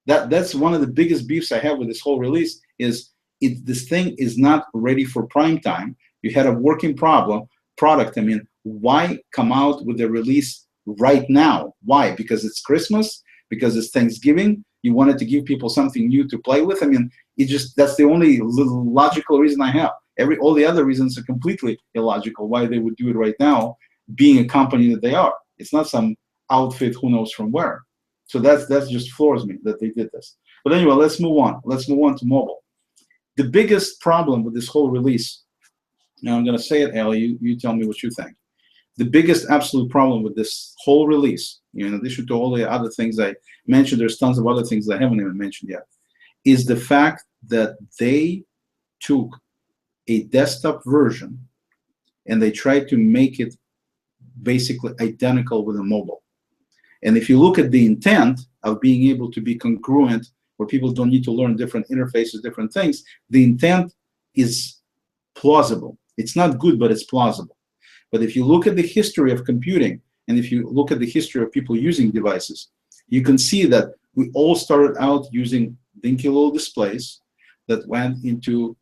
That's one of the biggest beefs I have with this whole release is this thing is not ready for prime time. You had a working product. I mean, why come out with a release right now? Why? Because it's Christmas? Because it's Thanksgiving? You wanted to give people something new to play with? I mean, that's the only logical reason I have. All the other reasons are completely illogical why they would do it right now, being a company that they are. It's not some outfit who knows from where. So that just floors me that they did this. But anyway, let's move on. Let's move on to mobile. The biggest problem with this whole release, now I'm going to say it, Ellie, you tell me what you think. The biggest absolute problem with this whole release, in addition to all the other things I mentioned, there's tons of other things I haven't even mentioned yet, is the fact that they took a desktop version and they tried to make it basically identical with a mobile. And if you look at the intent of being able to be congruent, where people don't need to learn different interfaces, different things, the intent is plausible. It's not good, but it's plausible. But if you look at the history of computing, and if you look at the history of people using devices, you can see that we all started out using dinky little displays that went into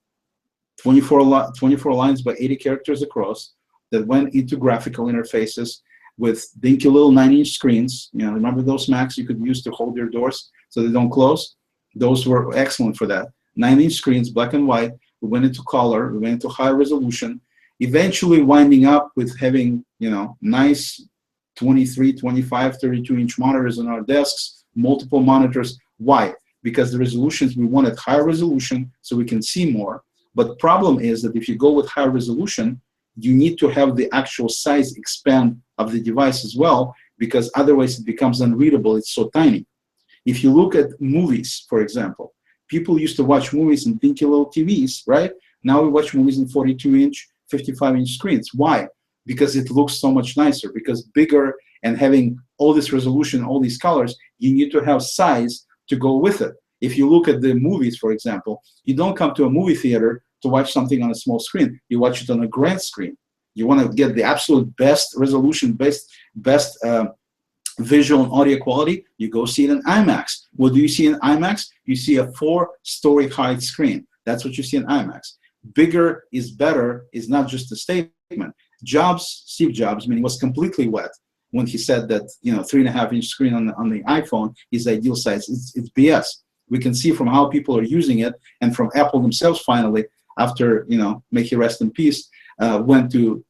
24 lines by 80 characters across, that went into graphical interfaces with dinky little 9-inch screens. Remember those Macs you could use to hold your doors so they don't close? Those were excellent for that. 9-inch screens, black and white. We went into color. We went into high resolution. Eventually winding up with having, nice 23, 25, 32-inch monitors on our desks, multiple monitors. Why? Because the resolutions, we wanted higher resolution so we can see more. But the problem is that if you go with high resolution, you need to have the actual size expand of the device as well, because otherwise it becomes unreadable. It's so tiny. If you look at movies, for example, people used to watch movies in dinky little TVs, right? Now we watch movies in 42-inch, 55-inch screens. Why? Because it looks so much nicer. Because bigger and having all this resolution, all these colors, you need to have size to go with it. If you look at the movies, for example, you don't come to a movie theater to watch something on a small screen. You watch it on a grand screen. You want to get the absolute best resolution, best visual and audio quality, you go see it in IMAX. What do you see in IMAX? You see a 4-story height screen. That's what you see in IMAX. Bigger is better is not just a statement. Steve Jobs, was completely wet when he said that 3.5-inch screen on the iPhone is the ideal size. It's BS. We can see from how people are using it, and from Apple themselves finally, after may he rest in peace, went to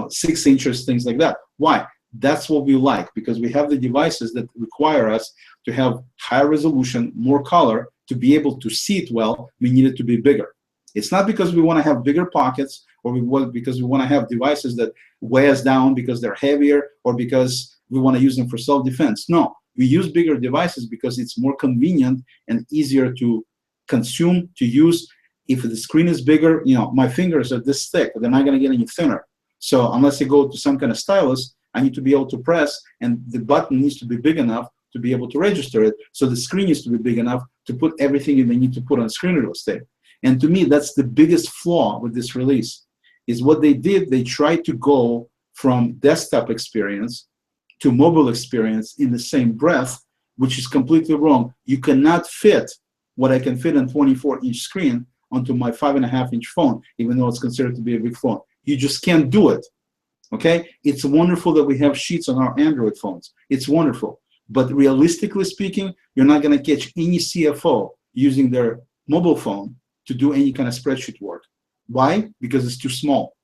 6 inches, things like that. Why? That's what we like, because we have the devices that require us to have higher resolution, more color. To be able to see it well, we need it to be bigger. It's not because we want to have bigger pockets, or because we want to have devices that weigh us down because they're heavier, or because we want to use them for self-defense. No, we use bigger devices because it's more convenient and easier to consume, to use. If the screen is bigger, my fingers are this thick. They're not going to get any thinner. So unless I go to some kind of stylus, I need to be able to press, and the button needs to be big enough to be able to register it. So the screen needs to be big enough to put everything they need to put on screen real estate. And to me, that's the biggest flaw with this release, is what they did. They tried to go from desktop experience to mobile experience in the same breath, which is completely wrong. You cannot fit what I can fit on 24-inch screen onto my 5.5-inch phone, even though it's considered to be a big phone. You just can't do it. Okay? It's wonderful that we have sheets on our Android phones. It's wonderful. But realistically speaking, you're not going to catch any CFO using their mobile phone to do any kind of spreadsheet work. Why? Because it's too small.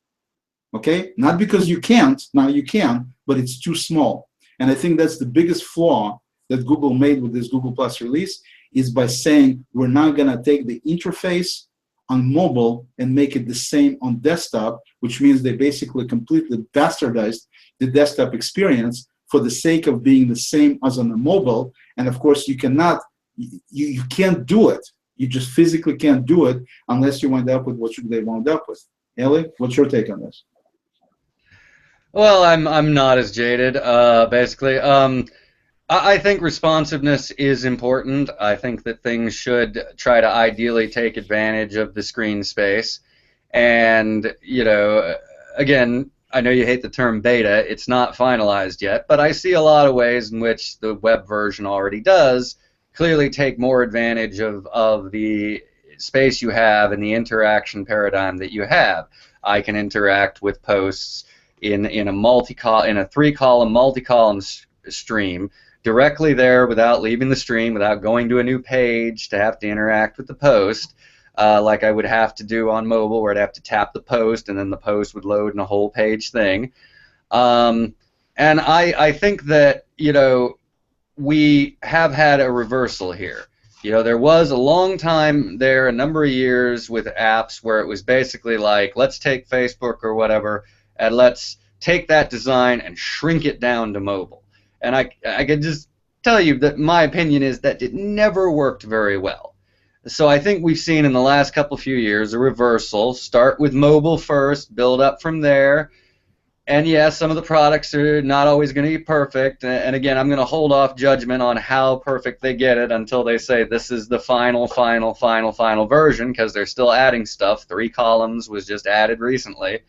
Okay? Not because you can't, now you can, but it's too small. And I think that's the biggest flaw that Google made with this Google Plus release, is by saying we're not going to take the interface on mobile and make it the same on desktop, which means they basically completely bastardized the desktop experience for the sake of being the same as on the mobile. And of course, you cannot, you can't do it. You just physically can't do it unless you wind up with what they wound up with. Ellie, what's your take on this? Well, I'm not as jaded, basically. I think responsiveness is important. I think that things should try to ideally take advantage of the screen space. And, you know, again, I know you hate the term beta. It's not finalized yet, but I see a lot of ways in which the web version already does clearly take more advantage of the space you have and the interaction paradigm that you have. I can interact with posts in a 3-column multi-column stream directly there without leaving the stream, without going to a new page to have to interact with the post, like I would have to do on mobile, where I'd have to tap the post and then the post would load in a whole page thing. And I think that, you know, we have had a reversal here. You know, there was a long time there, a number of years, with apps where it was basically like, let's take Facebook or whatever, and let's take that design and shrink it down to mobile. And I can just tell you that my opinion is that it never worked very well. So I think we've seen in the last few years a reversal. Start with mobile first, build up from there. And yes, some of the products are not always going to be perfect. And again, I'm going to hold off judgment on how perfect they get it until they say this is the final version, because they're still adding stuff. 3 columns was just added recently.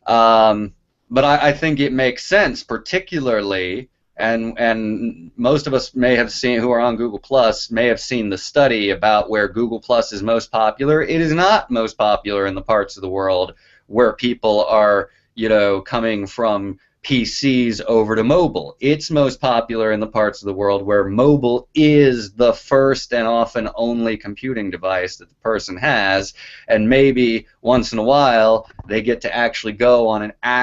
But I think it makes sense, particularly, and most of us may have seen, who are on Google Plus, may have seen the study about where Google Plus is most popular. It is not most popular in the parts of the world where people are, you know, coming from PCs over to mobile. It's most popular in the parts of the world where mobile is the first and often only computing device that the person has, and maybe once in a while they get to actually go on an actual